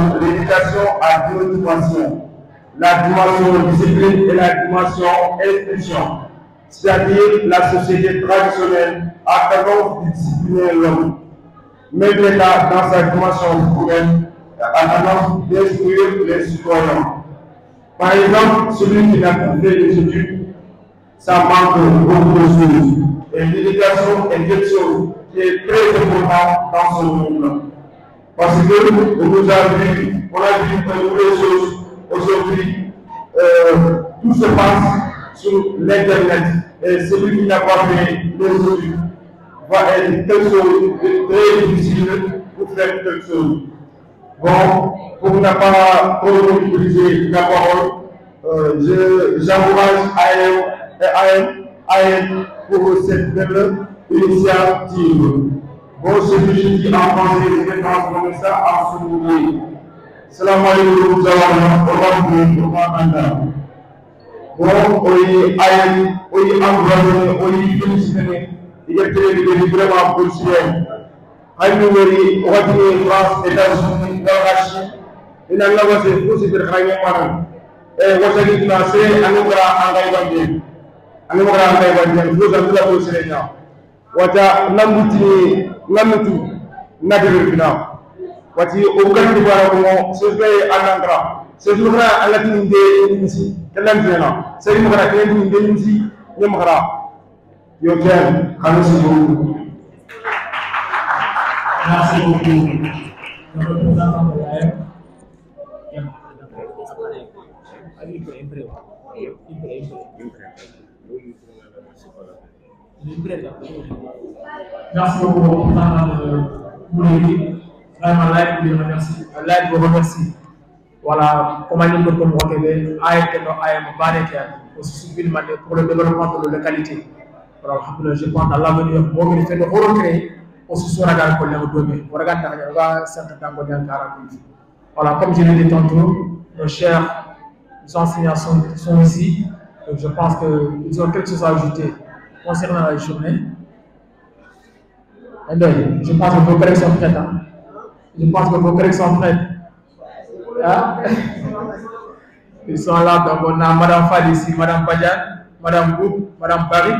Speaker 14: a deux dimensions. La dimension discipline et la dimension instruction. C'est-à-dire la société traditionnelle a tendance à discipliner l'homme. Mais l'État, dans sa dimension humaine, a tendance d'instruire les citoyens. Par exemple, celui qui n'a pas fait les études, ça manque beaucoup de choses. Et l'éducation est quelque chose qui est très important dans ce monde-là. Parce que on a vu beaucoup de choses aujourd'hui. Tout se passe sur l'Internet. Et celui qui n'a pas fait les études va être quelque chose de très difficile pour faire quelque chose. Bon, pour ne pas trop utiliser la parole, j'encourage AM pour cette belle initiative. Bon, ce que je dis en français, je vais transformer ça en souligné. Salam alaikum, bon, oui, AM, oui, encouragé, oui, félicité, il y a vraiment pour cela. Aïnouri, Ouadini, France, États-Unis, dans la Chine, il y a là aussi pour se faire gagner par et Ouadini financé, Anoumara Angaïwandien. Anoumara Angaïwandien, vous avez la position les gens. Ouata, Namouti, Nadiri Fina. Ouati, aucun qui voit comment se fait à l'endroit. C'est une vraie à la ligne des ici, quel est le nom? C'est une vraie à la ligne des ici, Yamara. Yokel, Khanou.
Speaker 1: Merci beaucoup. Le représentant de l'AM. Merci beaucoup au représentant de Boudéry. Vraiment, l'AM vous remercie. L'AM vous remercie. Voilà, comme on dit, comme on dit, AM, aussi pour le développement de la localité. Alors, je pense à l'avenir, on va faire de recréer aussi sur la gare pour les domaines. On regarde dans certains temps voilà, comme je l'ai dit tantôt, nos chers enseignants sont ici. Donc je pense qu'ils ont quelque chose à ajouter concernant la journée. Et donc, je pense que vos collègues sont prêts. Hein? Je pense que vos collègues sont prêts. Hein? Ils sont là, donc on a Madame Fall ici, Madame Badian, Madame Boub, Madame Paris.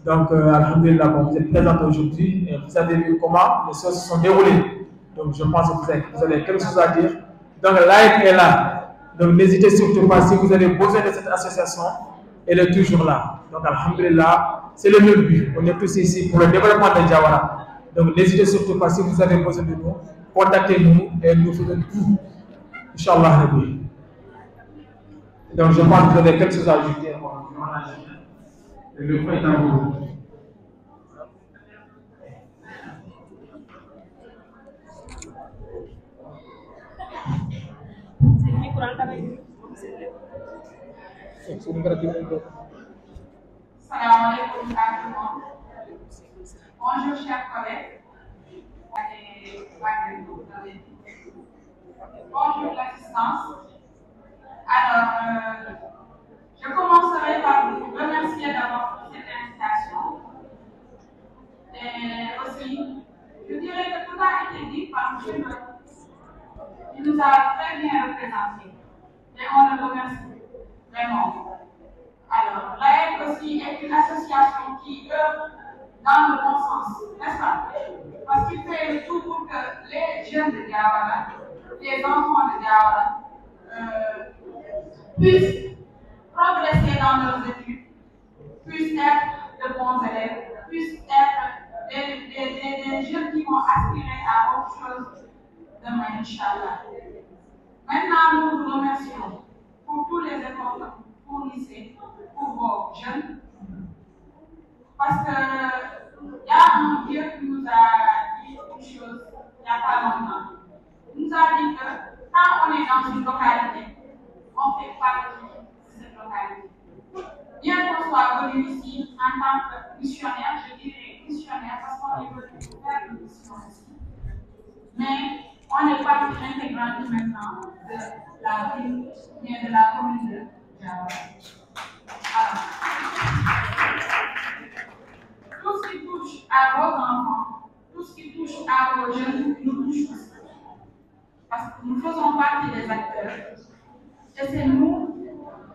Speaker 1: Donc, alhamdulillah, bon, vous êtes présents aujourd'hui et vous avez vu comment les choses se sont déroulées. Donc, je pense que vous avez quelque chose à dire. Donc, l'aide est là. Donc, n'hésitez surtout pas, si vous avez besoin de cette association, elle est toujours là. Donc, alhamdulillah, c'est le même but. On est tous ici pour le développement de Diawara. Donc, n'hésitez surtout pas, si vous avez besoin de nous, contactez-nous et nous faisons tout. Inch'Allah. Donc, je pense que vous avez quelque chose à ajouter. Le point est à vous.
Speaker 15: Bonjour chers collègues. Bonjour l'assistance. Alors, je commencerai par vous remercier d'abord pour cette invitation. Et aussi, je dirais que tout a été dit par M. Le. Il nous a très bien représentés. Et on le remercie vraiment. Alors, l'AED aussi est une association qui œuvre dans le bon sens, n'est-ce pas? Parce qu'il fait le tout pour que les jeunes de Diawara, les enfants de Diawara, puissent progresser dans leurs études, puissent être de bons élèves, puissent être des jeunes qui vont aspirer à autre chose demain, Inch'Allah. Maintenant, nous vous remercions pour tous les efforts que vous fournissez pour vos jeunes, parce qu'il y a un vieux qui nous a dit une chose il n'y a pas longtemps. Il nous a dit que quand on est dans une localité, on fait partie de cette localité. Bien qu'on soit venu ici en tant que missionnaire, je dirais missionnaire parce qu'on est venu faire une mission ici, mais on est partie intégrante maintenant de la ville, bien de la commune de Diawara. Tout ce qui touche à vos enfants, tout ce qui touche à vos jeunes, nous touche aussi. Parce que nous faisons partie des acteurs. Et c'est nous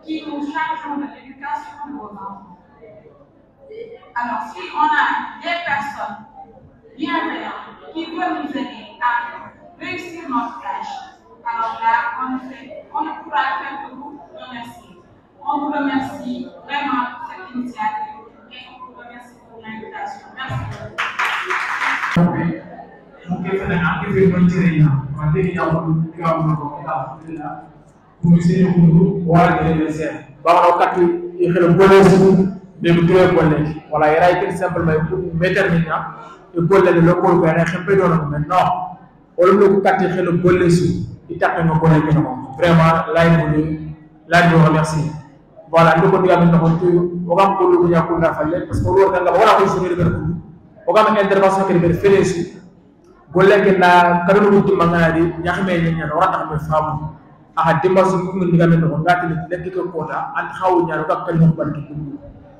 Speaker 15: qui nous chargeons de l'éducation de vos enfants. Alors, si on a des personnes bienveillantes qui veulent nous aider à réussir notre tâche, alors là, on ne pourra faire que vous remercier. On vous remercie vraiment pour cette initiative et on vous remercie pour l'invitation. Merci.
Speaker 1: Voilà, nous continuons à nous on va pour le gouvernement pour la faire parce que voilà que je vais on va mettre intervention que le faire ici. Golle na kanu du mangadi yaxme ñanya wara tax be famu aha dimba su ko ngi gamen ko ngati nek ko kota an xawu ñaaro ka kal ñu barki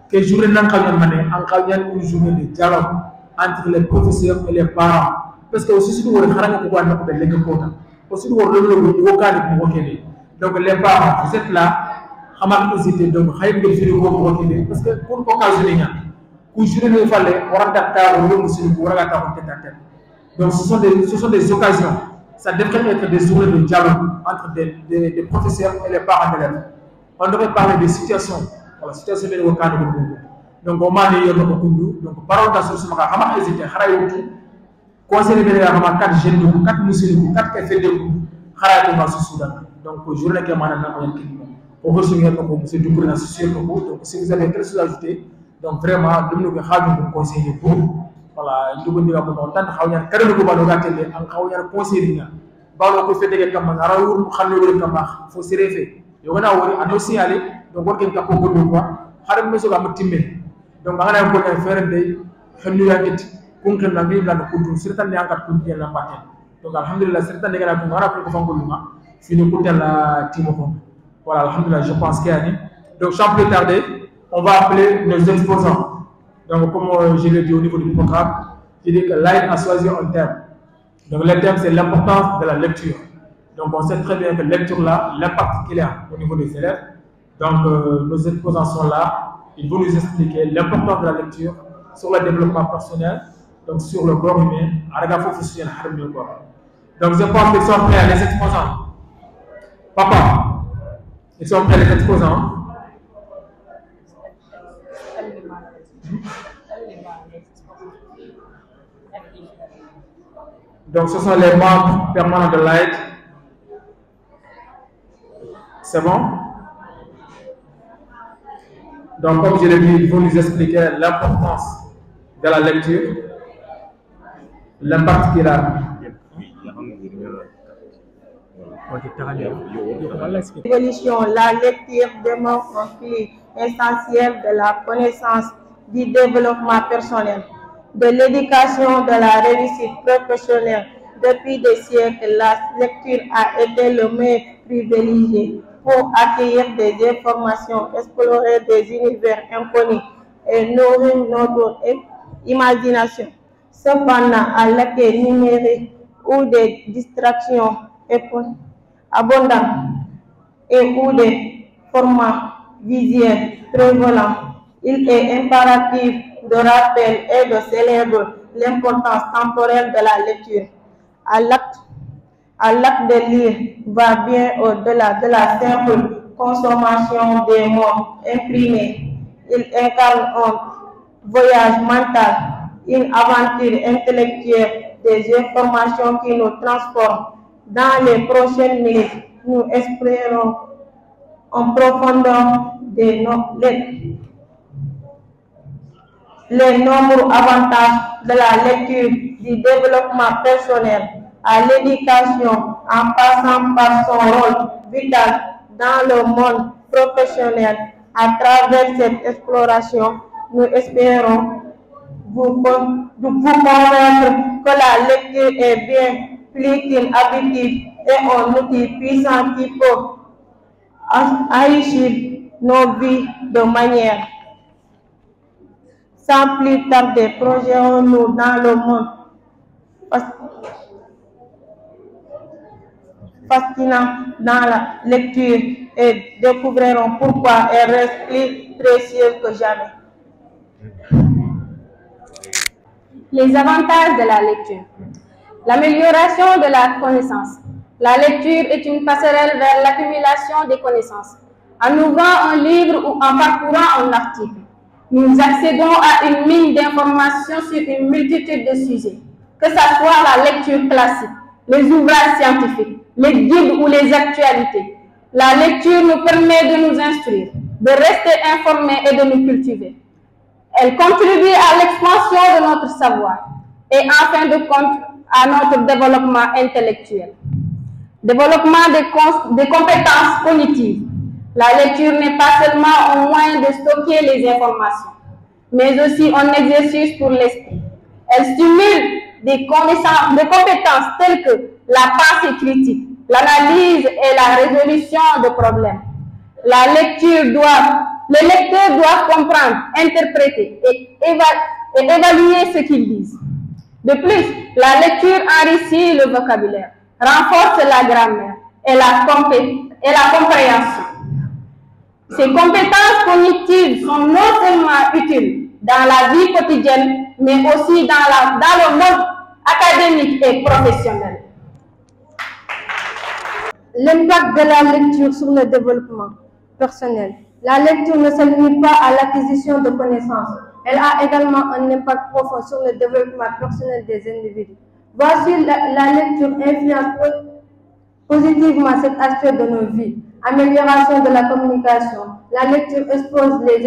Speaker 1: que journée nan xaw mané an xaw ñaan une journée de dialogue entre les professeurs et les parents parce que aussi surtout wor xaranga ko wonna ko be nek kota aussi wor lo lo ko kali ko kene donc les parents vous êtes là xamal hésiter donc xay ngi fi ko kene parce que pour occasionner ñaan ku journée fallait wara dakta lo musul ko wara ta ko tête. Donc ce sont des occasions. Ça devrait être des journées de dialogue entre des professeurs et les parents d'élèves. On devrait parler des situations. Voilà, situation de l'Okan de Congo. Donc, on m'a dit que donc, parole dans ce sens, on a hésité. Conseil de l'État, 4 jeunes, 4 musulmans, 4 cafés de Congo. Donc, journée qui est maintenant, on va se mettre au Monsieur Dubourg dans ce sujet. Donc, si vous avez quelque chose à ajouter, donc vraiment, nous avons conseillé pour. Voilà, nous avons dit que nous avons fait des conseils, nous avons conseillé. Nous avons fait des campagnes, nous avons fait des campagnes, il faut se référer. Nous avons aussi allé donc on ken kapo gondo quoi xaram meso ga matimbe donc ngana ko en faire day xamni yakati kun ken na ngi la ko dum sirtan ni ankat kun bien la matin donc alhamdulillah sirtan ni ngana ko ngara ko fango luma fini ko tel la timo ko voilà alhamdulillah je pense qu'il y a donc sans plus tarder on va appeler nos exposants donc comme je l'ai dit au niveau du programme je dis que Light a choisi un thème donc le thème c'est l'importance de la lecture donc on sait très bien que lecture là l'impact qu'il a au niveau des élèves donc nos exposants sont là ils vont nous expliquer l'importance de la lecture sur le développement personnel donc sur le corps humain donc je pense qu'ils sont prêts les exposants papa ils sont prêts les exposants donc ce sont les membres permanents de Light. C'est bon? Donc comme je l'ai dit, ils vont nous expliquer l'importance de la lecture, l'impact qu'il a.
Speaker 16: L'évolution, la lecture demeure un pilier essentiel de la connaissance, du développement personnel, de l'éducation, de la réussite professionnelle. Depuis des siècles, la lecture a été le meilleur privilégié pour accueillir des informations, explorer des univers inconnus et nourrir notre imagination. Cependant, à l'accueil numérique ou des distractions abondantes et ou des formats visuels prévalents, il est impératif de rappeler et de célébrer l'importance temporelle de la lecture. À l'acte de lire va bien au-delà de la simple consommation des mots imprimés. Il incarne un voyage mental, une aventure intellectuelle, des informations qui nous transforment. Dans les prochaines minutes, nous explorerons en profondeur les nombreux avantages de la lecture, du développement personnel à l'éducation, en passant par son rôle vital dans le monde professionnel. À travers cette exploration, nous espérons vous convaincre que la lecture est bien plus qu'une habitude et un outil puissant qui peut enrichir nos vies de manière. Sans plus tarder, projetons-nous dans le monde fascinant dans la lecture et découvrirons pourquoi elle reste plus précieuse que jamais.
Speaker 17: Les avantages de la lecture. L'amélioration de la connaissance. La lecture est une passerelle vers l'accumulation des connaissances. En ouvrant un livre ou en parcourant un article, nous accédons à une mine d'informations sur une multitude de sujets, que ce soit la lecture classique, les ouvrages scientifiques, les guides ou les actualités. La lecture nous permet de nous instruire, de rester informés et de nous cultiver. Elle contribue à l'expansion de notre savoir et en fin de compte à notre développement intellectuel. Développement des compétences cognitives. La lecture n'est pas seulement un moyen de stocker les informations, mais aussi un exercice pour l'esprit. Elle stimule des compétences telles que la pensée critique, l'analyse et la résolution de problèmes. Les lecteurs doivent comprendre, interpréter et évaluer ce qu'ils disent. De plus, la lecture enrichit le vocabulaire, renforce la grammaire et la compréhension. Ces compétences cognitives sont non seulement utiles dans la vie quotidienne, mais aussi dans le monde académique et professionnel.
Speaker 16: L'impact de la lecture sur le développement personnel. La lecture ne se limite pas à l'acquisition de connaissances. Elle a également un impact profond sur le développement personnel des individus. Voici la lecture influence positivement cet aspect de nos vies. Amélioration de la communication. La lecture expose les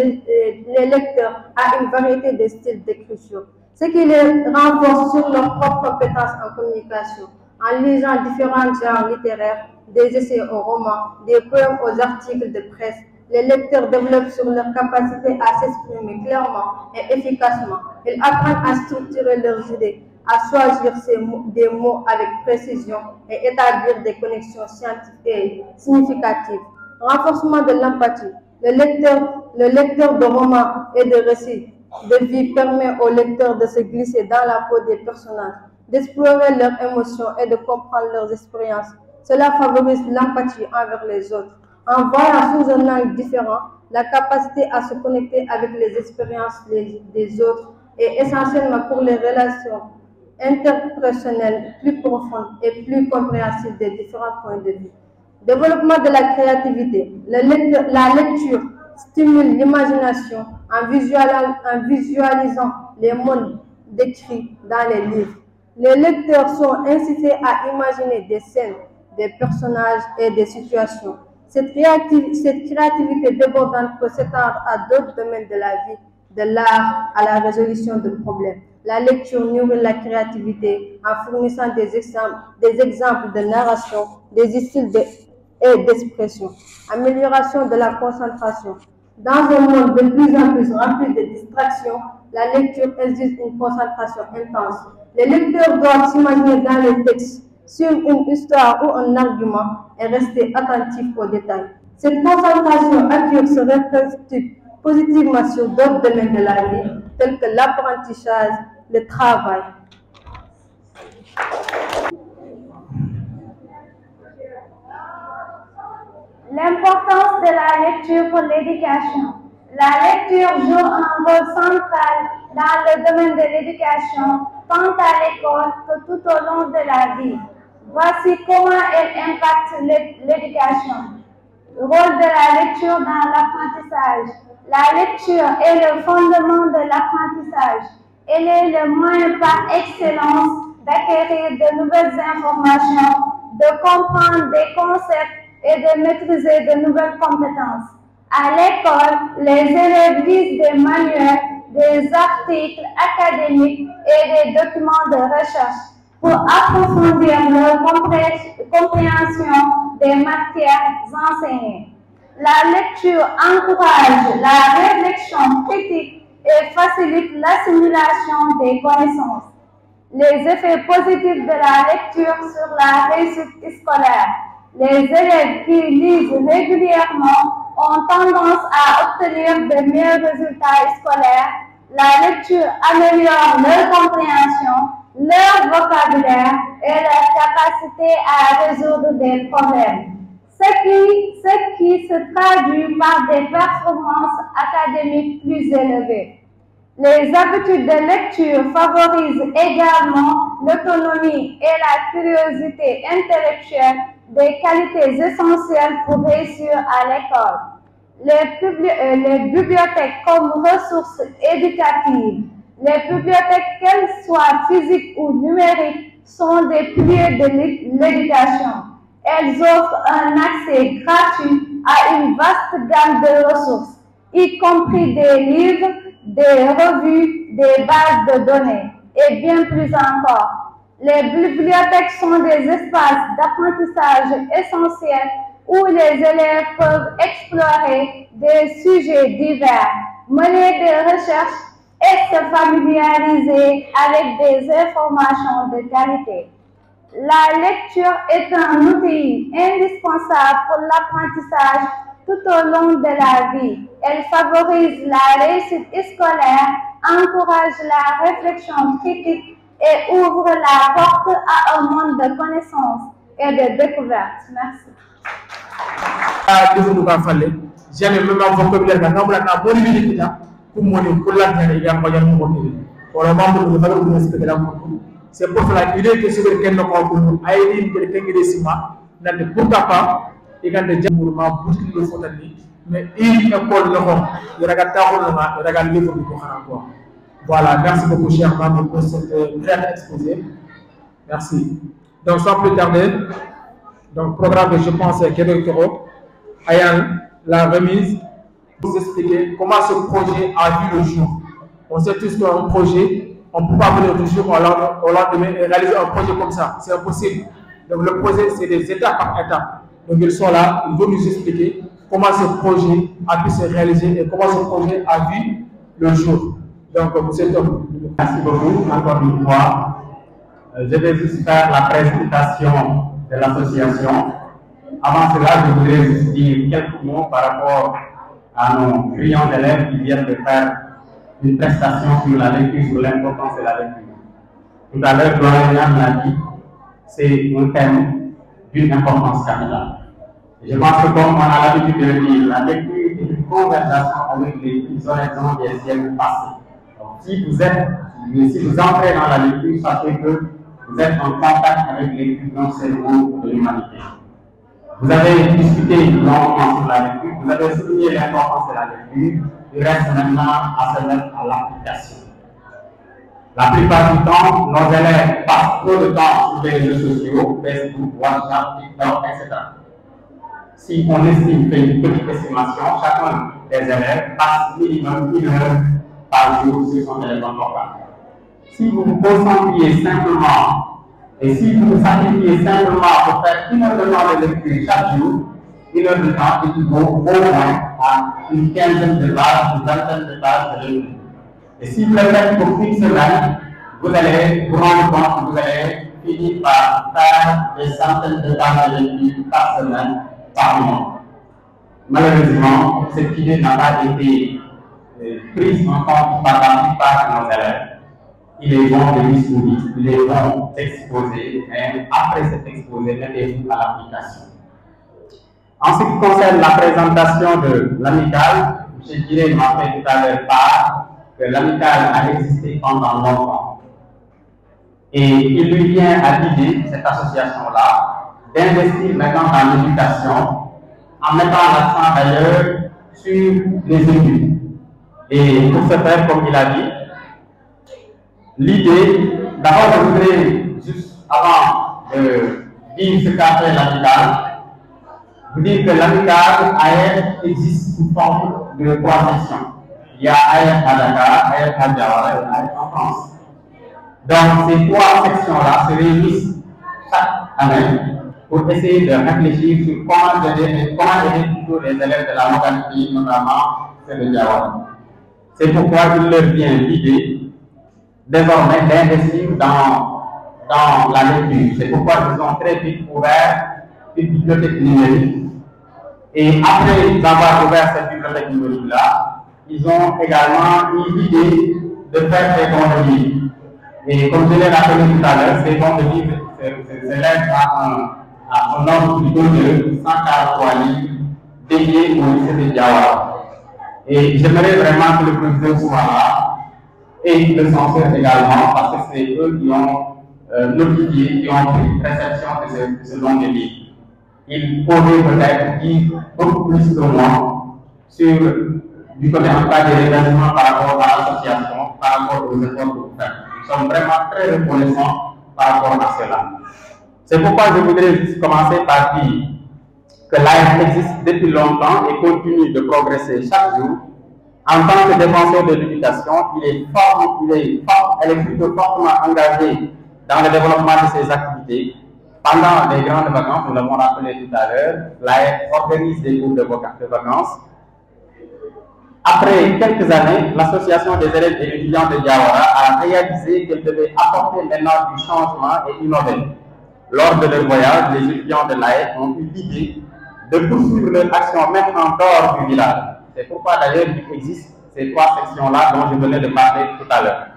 Speaker 16: lecteurs à une variété de styles d'écriture, ce qui les renforce sur leurs propres compétences en communication. En lisant différents genres littéraires, des essais aux romans, des poèmes aux articles de presse,
Speaker 18: Les lecteurs développent sur leur capacité à s'exprimer clairement et efficacement. Ils apprennent à structurer leurs idées, à choisir des mots avec précision et établir des connexions scientifiques et significatives. Renforcement de l'empathie. Le lecteur de romans et de récits de vie permet aux lecteurs de se glisser dans la peau des personnages, d'explorer leurs émotions et de comprendre leurs expériences. Cela favorise l'empathie envers les autres. En voyant sous un angle différent, la capacité à se connecter avec les expériences des autres est essentiellement pour les relations interpersonnelles plus profondes et plus compréhensibles des différents points de vue. Développement de la créativité. La lecture stimule l'imagination en visualisant les mondes décrits dans les livres. Les lecteurs sont incités à imaginer des scènes, des personnages et des situations. Cette créativité débordante peut s'étendre à d'autres domaines de la vie, de l'art à la résolution de problèmes. La lecture nourrit la créativité en fournissant des exemples de narration, des styles et d'expression. Amélioration de la concentration. Dans un monde de plus en plus rempli de distractions, la lecture exige une concentration intense. Les lecteurs doivent s'imaginer dans les textes, suivre une histoire ou un argument et rester attentifs aux détails. Cette concentration accrue se répercute positivement sur d'autres domaines de la vie, tels que l'apprentissage, le travail.
Speaker 6: L'importance de la lecture pour l'éducation. La lecture joue un rôle central dans le domaine de l'éducation, tant à l'école que tout au long de la vie. Voici comment elle impacte l'éducation. Le rôle de la lecture dans l'apprentissage. La lecture est le fondement de l'apprentissage. Elle est le moyen par excellence d'acquérir de nouvelles informations, de comprendre des concepts et de maîtriser de nouvelles compétences. À l'école, les élèves lisent des manuels, des articles académiques et des documents de recherche pour approfondir leur compréhension des matières enseignées. La lecture encourage la réflexion critique et facilite l'assimilation des connaissances. Les effets positifs de la lecture sur la réussite scolaire. Les élèves qui lisent régulièrement ont tendance à obtenir de meilleurs résultats scolaires. La lecture améliore leur compréhension, leur vocabulaire et leur capacité à résoudre des problèmes, ce qui se traduit par des performances académiques plus élevées. Les habitudes de lecture favorisent également l'autonomie et la curiosité intellectuelle, des qualités essentielles pour réussir à l'école. Les bibliothèques comme ressources éducatives. Les bibliothèques, qu'elles soient physiques ou numériques, sont des piliers de l'éducation. Elles offrent un accès gratuit à une vaste gamme de ressources, y compris des livres, des revues, des bases de données et bien plus encore. Les bibliothèques sont des espaces d'apprentissage essentiels où les élèves peuvent explorer des sujets divers, mener des recherches et se familiariser avec des informations de qualité. La lecture est un outil indispensable pour l'apprentissage tout au long de la vie. Elle favorise la réussite scolaire, encourage la réflexion critique et ouvre la porte à un monde de connaissances et de découvertes. Merci.
Speaker 1: Jamais même un vocabulaire quand on a bonne idée pour mon école là il y a moyen de monter. Pour le moment nous devons nous respecter la culture. C'est pour cela qu'il est que ce que nous avons aidé pour que les cima n'a de pourquoi pas et quand des gens mourent pour que nous faisons mais il école le rond il regarde ta rôle là il regarde livre du Coran. Voilà, merci beaucoup cher Maman pour cette brève exposé. Merci. Donc sans plus tarder, donc programme que je pense est Québec Ayan la remise, vous expliquer comment ce projet a vu le jour. On sait tous qu'un projet, on ne peut pas venir du jour au lendemain et réaliser un projet comme ça. C'est impossible. Donc le projet, c'est des étapes par étapes. Donc ils sont là, ils vont nous expliquer comment ce projet a pu se réaliser et comment ce projet a vu le jour. Donc, monsieur Tom.
Speaker 12: Merci beaucoup, encore une fois. Je vais juste faire la présentation de l'association. Avant cela, je voudrais juste dire quelques mots par rapport à nos brillants élèves qui viennent de faire une prestation sur la lecture, sur l'importance de la lecture. Tout à l'heure, Gloria l'a dit, c'est un thème d'une importance capitale. Je pense que comme on a l'habitude de le dire, la lecture est une conversation avec les horizons des siècles passés. Donc, si vous entrez dans la lecture, sachez que vous êtes en contact avec les plus grands cerveaux de l'humanité. Vous avez discuté longuement sur la lecture, vous avez souligné l'importance de la lecture, il reste maintenant à se mettre à l'application. La plupart du temps, nos élèves passent trop de temps sur les réseaux sociaux, Facebook, WhatsApp, TikTok, etc. Si on estime, fait une petite estimation, chacun des élèves passe minimum 1 heure par jour sur son téléphone portable. Si vous vous concentriez simplement et si vous vous sacrifiez simplement pour faire 1 heure de temps de lecture chaque jour, 1 heure de temps équivaut au moins à une quinzaine de pages, une vingtaine de pages de lecture. Et si vous le faites pour une semaine, vous allez vous rendre compte que vous allez finir par faire des centaines de pages de lecture par semaine, par mois. Malheureusement, cette idée n'a pas été prise en compte par la plupart de nos élèves. Il est bon de discuter, il est bon d'exposer, mais après cet exposé, mettez-vous à l'application. En ce qui concerne la présentation de l'amicale, je dirais, m'a fait tout à l'heure part que l'amicale a existé pendant longtemps. Et il lui vient à l'idée, cette association-là, d'investir maintenant dans l'éducation, en mettant l'accent d'ailleurs sur les études. Et pour ce faire, comme il a dit, l'idée, d'abord je voudrais, juste avant de dire ce qu'a fait l'amicale, vous dire que l'amicale AF existe sous forme de 3 sections. Il y a AF à Dakar, AF à Diawara et AF en France. Donc ces 3 sections-là se réunissent chaque année pour essayer de réfléchir sur comment aider plutôt les élèves de la localité, notamment ceux de Diawara. C'est pourquoi il leur vient l'idée désormais d'investir dans la lecture. C'est pourquoi ils ont très vite ouvert une bibliothèque numérique. Et après avoir ouvert cette bibliothèque numérique-là, ils ont également eu l'idée de faire des bons de livres. Et comme je l'ai rappelé tout à l'heure, ces bons de livres s'élèvent à un nombre plutôt de 143 livres dédiés au lycée de Diawara. Et j'aimerais vraiment que le professeur soit là et le censeur également, parce que c'est eux qui ont notifié, qui ont pris réception de ce long de livres. Ils pourraient peut-être dire beaucoup plus que moi sur, du côté en cas des révélations par rapport à l'association, par rapport aux efforts que vous faites. Nous sommes vraiment très reconnaissants par rapport à cela. C'est pourquoi je voudrais juste commencer par dire que l'AF existe depuis longtemps et continue de progresser chaque jour. En tant que défenseur de l'éducation, elle est plutôt fortement engagée dans le développement de ses activités. Pendant les grandes vacances, nous l'avons rappelé tout à l'heure, l'AF organise des cours de vacances. Après quelques années, l'association des élèves et étudiants de Diawara a réalisé qu'elle devait apporter maintenant du changement et innover. Lors de leur voyage, les étudiants de l'AF ont eu l'idée de poursuivre leur action même en dehors du village. C'est pourquoi d'ailleurs il existe ces 3 sections-là dont je venais de parler tout à l'heure.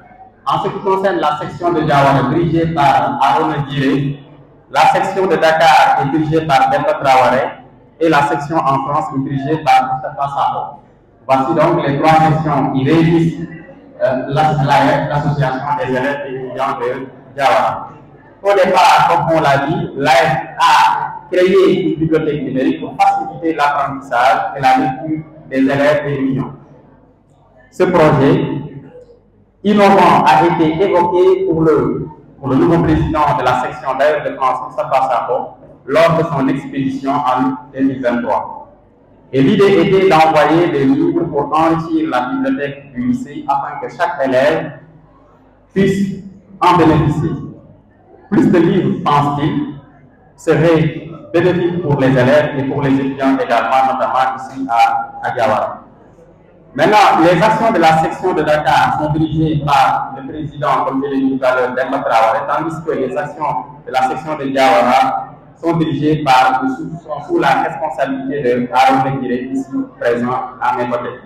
Speaker 12: En ce qui concerne la section de Diawara dirigée par Arona Djiré, la section de Dakar est dirigée par Demba Traoré et la section en France est dirigée par Moustapha Sakho. Voici donc les 3 sections qui réunissent l'association des élèves et étudiants de Diawara. Au départ, comme on l'a dit, l'AF a créé une bibliothèque numérique pour faciliter l'apprentissage et la lecture des élèves et étudiants. Ce projet innovant a été évoqué pour le nouveau président de la section d'ailleurs de France, Moustapha Sakho, lors de son expédition en août 2023. Et l'idée était d'envoyer des livres pour enrichir la bibliothèque du lycée afin que chaque élève puisse en bénéficier. Plus de livres, pense-t-il, serait bénéfique pour les élèves et pour les étudiants également, notamment ici à Diawara. Maintenant, les actions de la section de Dakar sont dirigées par le président, comme je l'ai dit tout à l'heure, Demba Traoré, tandis que les actions de la section de Diawara sont dirigées sous la responsabilité de Aaron Nekiré, ici présent à mes côtés.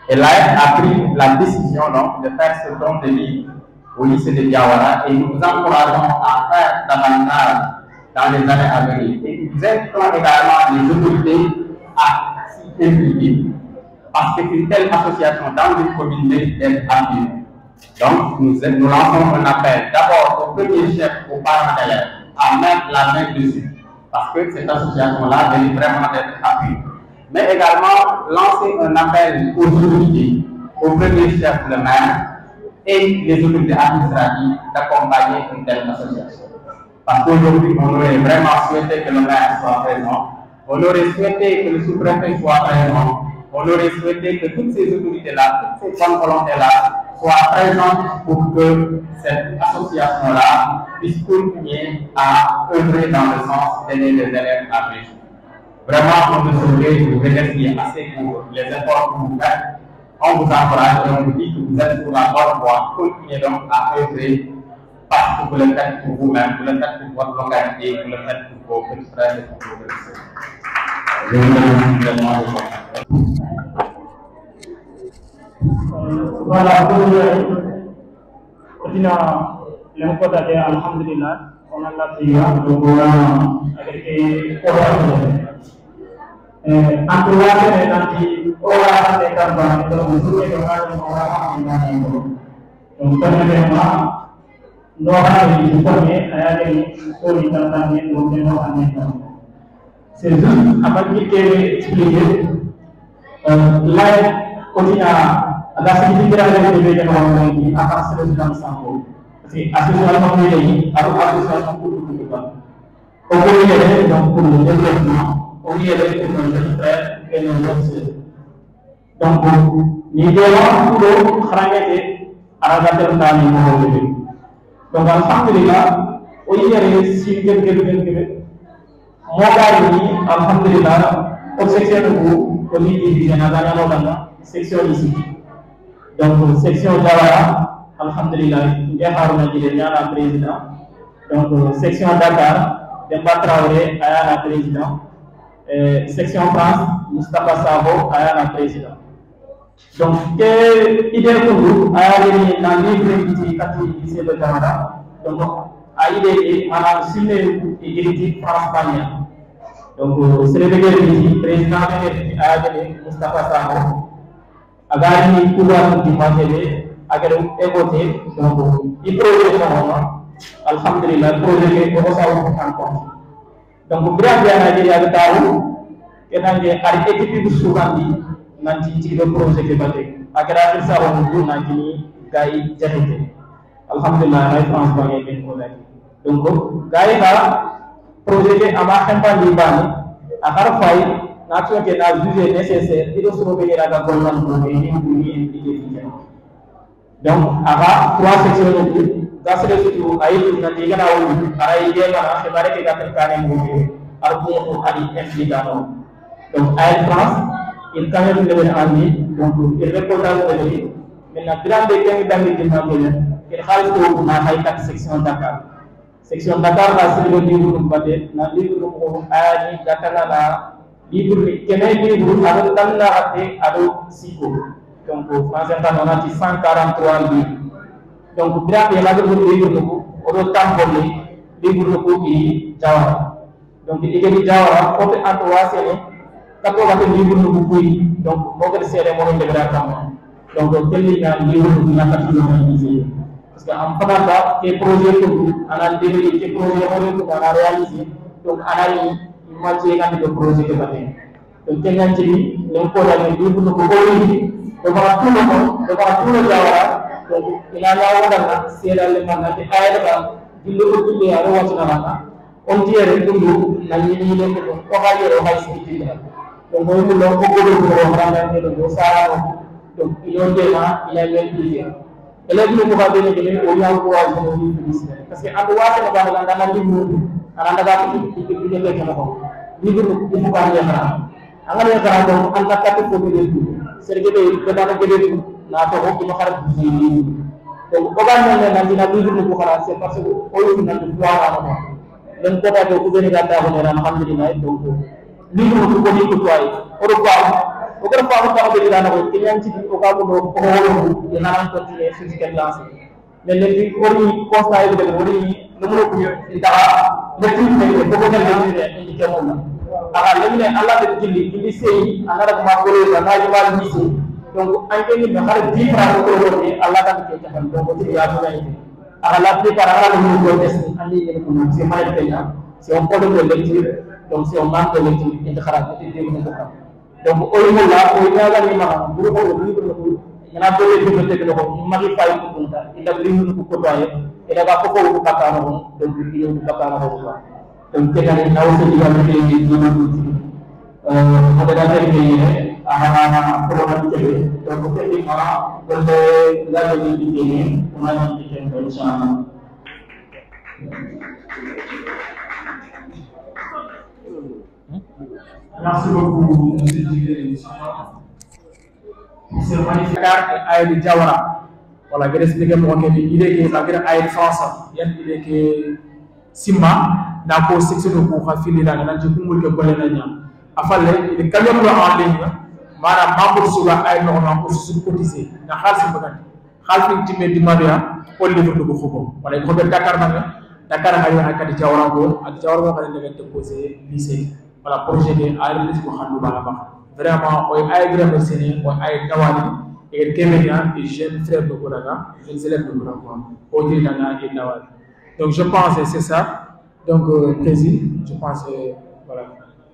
Speaker 12: Et l'AEF a pris la décision donc, de faire ce don de livres au lycée de Diawara et nous vous encourageons à faire davantage dans les années à venir. Et nous invitons également les autorités à s'y impliquer parce qu'une telle association dans une commune d'être appuyée. Donc nous lançons un appel d'abord au premier chef, aux parents d'élèves, à mettre la main dessus parce que cette association-là mérite vraiment d'être appuyée. Mais également lancer un appel aux autorités, au premier chef, le maire, et les autorités administratives d'accompagner une telle association. Parce qu'aujourd'hui, on aurait vraiment souhaité que le maire soit présent, on aurait souhaité que le sous-préfet soit présent, on aurait souhaité que toutes ces autorités-là, toutes ces bonnes volontés-là soient présentes pour que cette association-là puisse continuer à œuvrer dans le sens d'aider les élèves à réussir. Vraiment, on ne saurait vous remercier assez pour les efforts que vous faites. On vous encourage et on vous dit que vous êtes sur la bonne voie. Continuez donc à œuvrer parce que vous le faites pour vous-même, vous le faites pour votre localité, vous le faites pour vos petits frères et pour vos petits sœurs. Je vous remercie vraiment de votre.
Speaker 9: Voilà, pour le alhamdulillah, on a la prière, donc on a avec encouragé nanti orang mereka bantu untuk orang donc premièrement Noah est premier à aller sur l'internet donc c'est juste après qu'il ait expliqué là on a la signification de l'événement qui a passé dans Sango c'est association de association pour tout le monde on peut donc pour le développement on y est pour nos frères et nos sœurs. Donc, nous devons travailler à la terre dans les mots. Donc, alhamdulillah, on y est si quelqu'un alhamdulillah, au section de vous, on y est divisé dans la section ici. Donc, section Diawara, alhamdulillah, il y a un président. Donc, section Dakar, Demba Traoré, un président. Section France, Moustapha Sabo, à la président. Donc, quelle idée pour vous à aller dans les livres qui lycée de Canada. Donc, à idée, à signer et France. Donc, c'est le président de Moustapha Sabo. À gagner pouvoir du matériel, à gagner évoquer. Donc, il projet alhamdulillah, projet que vous avez en compte. Donc, bien Nigeria de Taou, et dans les archétypes de Sougandi, nanti le projet de Batek. Agra il sa on vous nanti Gaï Jahete. Alhamdulillah, la France va gagner le donc, Gaï va projet à ma campagne libane, à Harfaï, nation qui a jugé nécessaire, il doit se revenir à la bonne pour les donc, à 3 sections de plus. Dans ce cas, il y a des gens qui donc, à France, il quand même le en ligne, donc il répond à l'œuvre. Maintenant, grand décret il y a 4 sections Dakar. Section Dakar, c'est le livre de Badé, le livre de Dakar, livre qui est livre avec Tanda et Siko. Donc, on a 143 livres. Donc, bien qu'il y a des livres, on a des livres qui Jawara. Donc, il y a des Jawara, on peut envoyer 80 livres de donc, on peut cérémonie de grâce. Donc, quel est le livre qui n'a pas réalisé? Parce qu'en Canada, les projets que vous avez les projets que vous avez réalisés, donc, on a une moitié de projets que vous avez. Donc, quel est le livre de vous devant tout le monde, devant tout le Jawara. Donc, il y a un c'est le mandat de Aïda, il le à Rochana. On dirait que nous, la ligne de Ohio, donc, on peut beaucoup de donc, il y a même plusieurs. Et là, nous pouvons donner au Yahoo parce qu'en droit, c'est dans la ligne,
Speaker 1: Karena daga ko di le ke ko ni bu ko ba ya kara anga le kara do an ka ta ko be du serge be ko da ko be du na to ko ma xara ni donc ko ba ne na dina bi du ko xara c'est parce que o yu na du wa ma len ko ta ko be ni ga ta ko ne alhamdulillah donc ni ko ni ko toy o do ba o ko fa ko ta be dina na ko ki ci ko ka ko do ko ho dina nan continuer sur ce qu'elle lance mais les ori constat de ori no mo ko ita letti ne ko ko ne ni ke mo ala lemne alla de jilli sey anara ko ma ko le na ji wal ni sey donc an ke ni me xare di fra ko ko ni alla ta ke tan donc ko ya ko ngay ala la plupart ala mo ko des andi ni ko c'est mal de ya c'est un problème de lecture donc c'est un manque de lecture et de xara de de ko donc o mo la o ya ga ni ma bu ko ni ko yana dole bibliothèque no ko magi fay ko kunta ila limu ko toye ila ga ko ko ka no donc il ko ka no ko donc te kan na o se diga me ni do mo da ta ni ana ko na te donc te ni ma ko le la ni ni on a ni te ko inshallah merci beaucoup monsieur Djigé c'est magnifique ay di Jawara wala gëna expliquer mo ko ni idée ke ba gëna ay France yan idée ke simba na ko section ko khafili la nan ci kumul ke ko le na afalle de kanyam lo en ligne manam membre suba ay no na ko su cotiser na xaliss bagat xaliss ci me di maria ko livre ko xobo wala ko be Dakar Dakar ay wax ak di Jawara ko xane da nga poser lycée wala projet de ay lycée ko xandu bala ba vraiment oy ay grand sene oy ay dawali et Kenya et jeune frère de Kodaga jeunes élèves de Kodaga Odri Dana et Dawali donc je pense que c'est ça donc président je pense voilà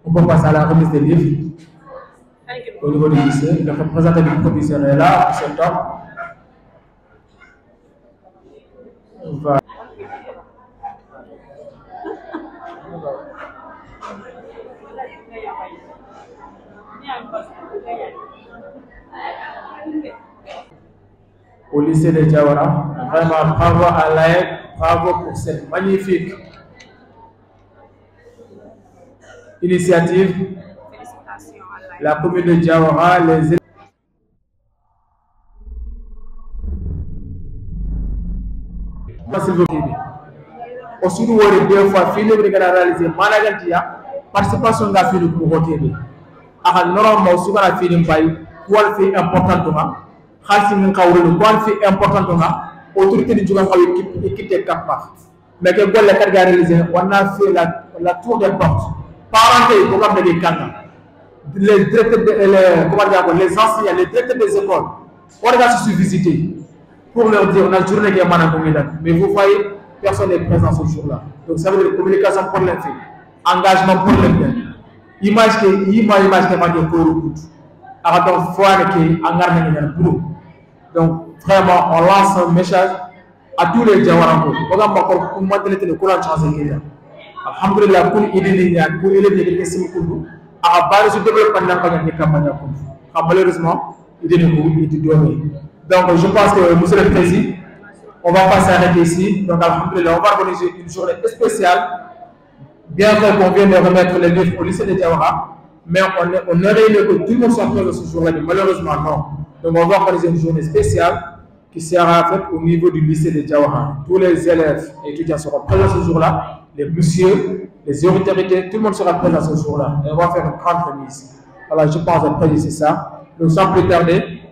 Speaker 1: on peut passer à la remise des livres au niveau du lycée le représentant du professeur est là c'est top on va au lycée de Jawara. Vraiment, bravo à l'AEC, bravo pour cette magnifique initiative. La commune de Jawara, les élèves. Aussi, nous avons deux fois fini de réaliser Managantia, participation de la fille pour voter. Alors, normalement, aussi, on a fini par quoi fait important. Xalsi min kawru ko fi important nga autorité di jogan xaw équipe capable mais que golle kar ga réaliser on a fait la tour des portes parenté ko kam de kanga les directeurs comment dire les enseignants les directeurs des écoles on va se visiter pour leur dire on a journée qui est manako mais vous voyez personne n'est présent ce jour-là donc ça veut dire communication pour les faits engagement pour les faits image que va dire pour route alors donc fois que engarné na boulot. Donc, vraiment, on lance un message à tous les Jawaranko. On va encore maintenir le courant de chance. Alhamdulillah, pour aider pour aider les Simikundu, à base de développement de la campagne. Malheureusement, il donc, je pense que monsieur le Président, on va pas s'arrêter ici. Donc, alhamdulillah, on va organiser une journée spéciale. Bien qu'on vient de remettre les livres au lycée de Jawara, mais on aurait aimé que tout le monde soit présent ce jour-là, mais malheureusement, non. Donc, on va organiser une journée spéciale qui sera faite au niveau du lycée de Jawara. Tous les élèves et étudiants seront présents ce jour-là, les messieurs, les autorités, tout le monde sera présent ce jour-là. Et on va faire une grande remise. Voilà, je pense après c'est ça. Nous sans plus tarder.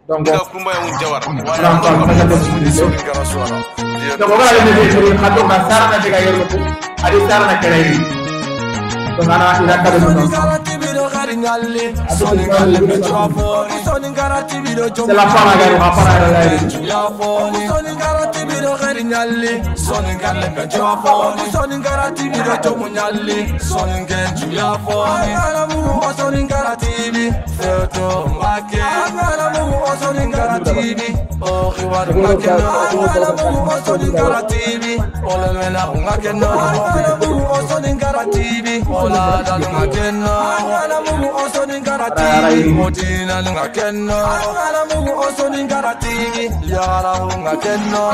Speaker 1: Donc, on va c'est la femme à gagner, on va pas
Speaker 19: Kenno,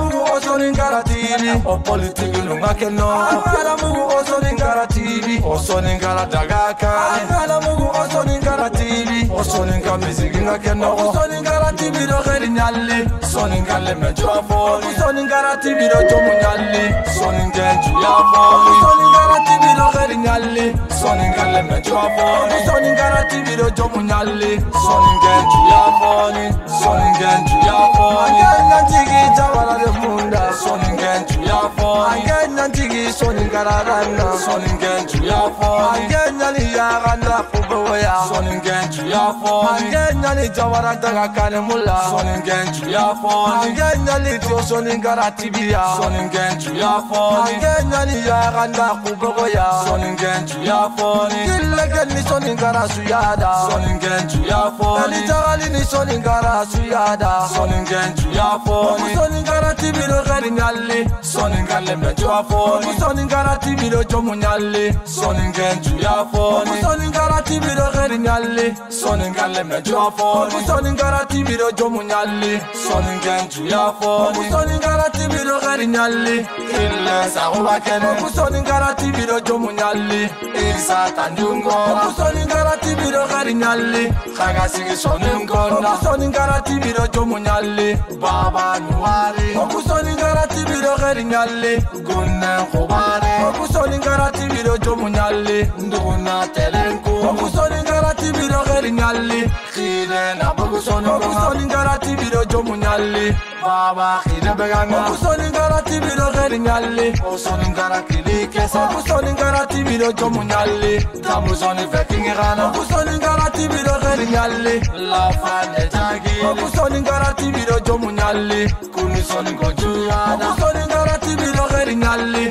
Speaker 19: mugu osoni ngaratili o politiki lunga keno angala mugu osoni ngaratili osoni ngaratagaka angala mugu osoni ngaratili osoni ngamizigi ngakeno osoni ngaratili do kheri nyalle soni ngalle mejo foni soni ngaratili do jomu nyalle soni ngenju ya foni soni ngaratili do kheri nyalle soni ngalle mejo foni soni ngaratili do jomu nyalle soni ngenju ya foni soni ngenju ya foni ngantigi jawala de munda soni ngenju ya foni ngantigi soni ngararana soni ngenju ya foni nganyali ya ganda kuboya soni ngenju ya foni nganyali jawara daga kane mulla soni ngenju ya foni nganyali tio soni ngaratibia soni ngenju ya foni nganyali ya ganda kuboya soni ngenju ya foni kilagani soni ngarasu yada soni ngenju ya foni ali ni soni ngarasu yada soni ngenju ya foni soni ngaratibiro gari nyalle soni ngalle mejo foni soni ngaratibiro jomu nyalle soni ngenju ya foni soni ngaratibiro gari nyalle soni ngalle mejo foni soni ngaratibiro jomu nyalle soni ngenju ya foni soni ngaratibiro gari nyalle illa sahuba kene soni ngaratibiro jomu nyalle isa tandungo soni ngaratibiro gari nyalle khaga sigi soni ngona soni ngaratibiro jomu nyalle baba nuwari okusoni ngaratibiro gari nyalle gunna khubare okusoni ngaratibiro jomu nyalle nduna telenko okusoni ngaratibiro gari nyalle khide na bokusoni okusoni ngaratibiro jomu nyalle baba khide beganga okusoni ngaratibiro gari nyalle osoni ngarakili kesa okusoni ngaratibiro jomu nyalle tamuzoni vekingirana okusoni ngaratibiro gari nyalle la fane tagi okusoni ngaratibiro jomu nyalle kuni soni ngojuyana okusoni ngaratibiro gari nyalle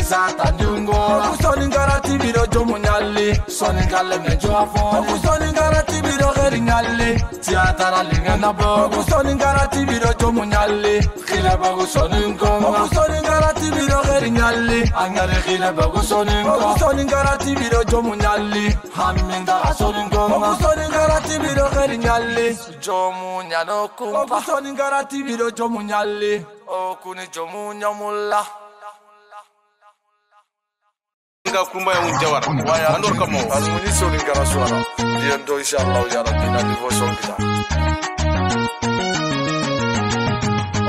Speaker 19: isa tandungo okusoni ngaratibiro jomu nyalle soni ngalle mejo afon okusoni ngaratibiro gari nyalle tiatara lingana bo okusoni ngaratibiro jomu nyalle khila bagu soni ngonga okusoni ngaratibiro gari nyalle angare khila bagu soni ngonga okusoni ngaratibiro jomu nyalle haminda soni ngonga okusoni ngaratibiro gari nyalle jomu nyano kumpa okusoni ngaratibiro jomu nyalle okuni jomu nyamulla
Speaker 20: nga kumba ya unjawar waya andor kamo almuni soni ngara suara diendo inshallah ya rabbi na devotion kita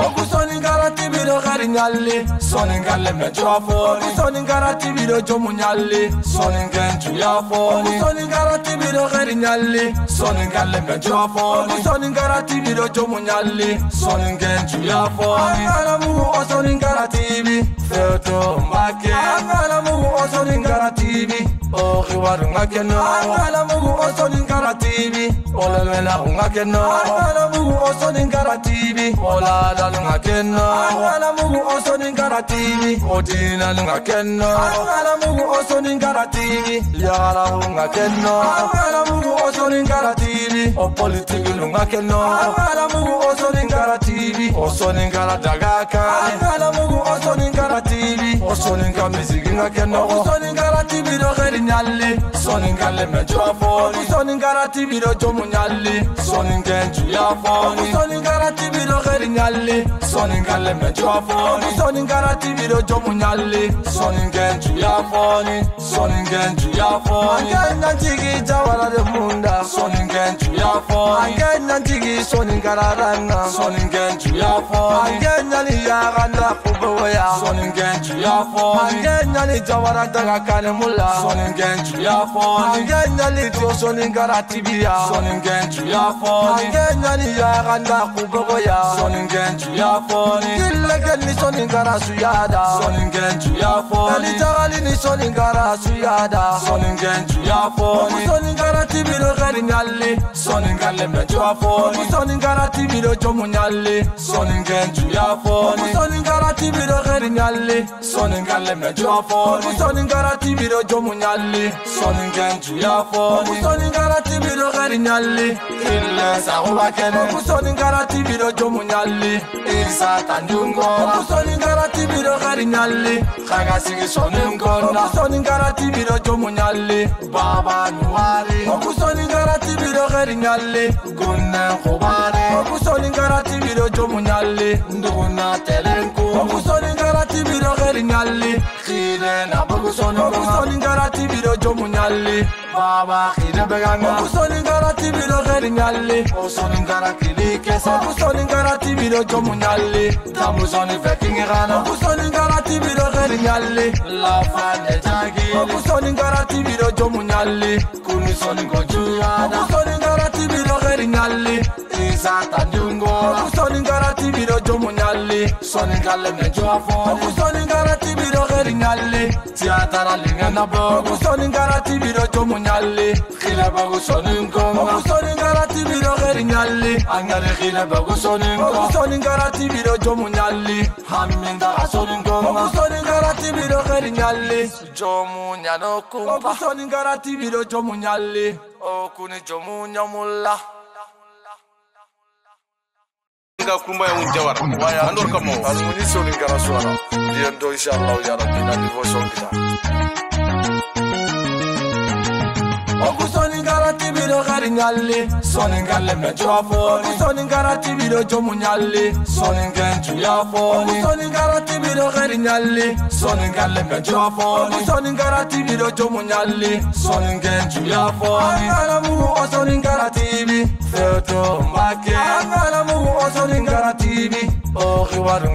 Speaker 19: okusoni ngaratibiro gari nyalle soni ngalle mejo foni soni ngaratibiro jomu nyalle soni ngenju ya foni soni ngaratibiro gari nyalle soni ngalle mejo foni soni ngaratibiro jomu nyalle soni ngenju ya foni angala mugu osoni ngaratibi feto make angala mugu osoni ngaratibi o khiwaru ngakeno angala mugu osoni ngaratibi olelwela ngakeno angala mugu osoni ngaratibi ola ngakeno angala mugu osoni ngaratibi odina ngakeno angala mugu osoni ngaratibi yara ngakeno angala mugu osoni ngaratibi o politiki ngakeno angala mugu osoni ngaratibi osoni ngaradagaka angala mugu osoni ngaratibi osoni ngamizigi ngakeno osoni ngaratibi do kheri nyalle soni ngalle mejo foni soni ngaratibi do jomu nyalle soni ngenju ya foni soni ngaratibi do kheri nyalle soni ngalle mejo foni soni ngaratibiro jomu nyalle soni ngenju ya foni soni ngenju ya foni ngantigi jawala de munda soni ngenju ya foni ngantigi soni ngararana soni ngenju ya foni nganyali ya ganda kuboya soni ngenju ya foni nganyali jawara daga kane mulla soni ngenju ya foni nganyali tio soni ngaratibia soni ngenju ya foni nganyali ya ganda kuboya soni ngenju ya foni kilagani soni ngarasu yada soni ngenju ya foni ali ni soni ngarasu yada soni ngenju ya foni soni ngaratibiro gari nyalle soni ngalle mejo foni soni ngaratibiro jomu nyalle soni ngenju ya foni soni ngaratibiro gari nyalle soni ngalle mejo foni soni ngaratibiro jomu nyalle soni ngenju ya foni soni ngaratibiro gari nyalle illa sahuba kene soni ngaratibiro jomu nyalle isa tandungo okusoni ngaratibiro gari nyalle khaga sigi soni ngona okusoni ngaratibiro jomu nyalle baba nuwari okusoni ngaratibiro gari nyalle gunna khubare okusoni ngaratibiro jomu nyalle nduna telenko khile na bugu soni garati biro jomunyali baba khile beganga soni garati biro gerinyali o soni garakili kesa soni garati biro jomunyali tamu soni feking gana soni garati biro gerinyali la fane tagi soni garati biro jomunyali kuni soni gojuya soni garati biro gerinyali Isata dungo soni garati biro jomunyali soni galle ne joafo soni garati biro gerinyali tiatara linga na bo soni garati biro jomunyali khila bago soni ngongo soni garati biro gerinyali angare khila bago soni garati biro jomunyali haminda soni ngongo soni garati biro gerinyali jomunyano kumpa soni garati biro jomunyali o kuni jomunyamulla
Speaker 20: Nga kumba ya unjawara waya andor kamo almuni soni ngara suara diendo inshallah ya rabbi na devotion kita
Speaker 19: Soni garati biro gerinyali soni galle me joafo soni garati biro jomunyali soni genju yafo soni garati biro gerinyali soni galle me joafo soni garati biro jomunyali soni genju yafo ala mu soni garati bi feto make ala mu soni garati bi o khiwaru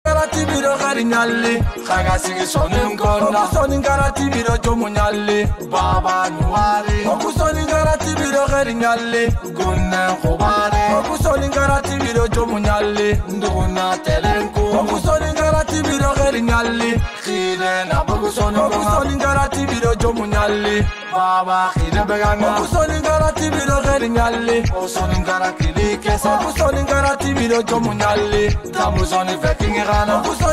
Speaker 19: garati biro gerinyali khaga sigi soni ngona soni garati biro jomunyali baba nuwari soni garati biro gerinyali gunna khubare soni garati biro jomunyali nduna telenku soni garati biro gerinyali khile na bugu soni garati biro jomunyali baba khile beganga soni garati biro gerinyali soni garakili kesa soni garati biro jomunyali tamu soni feking gana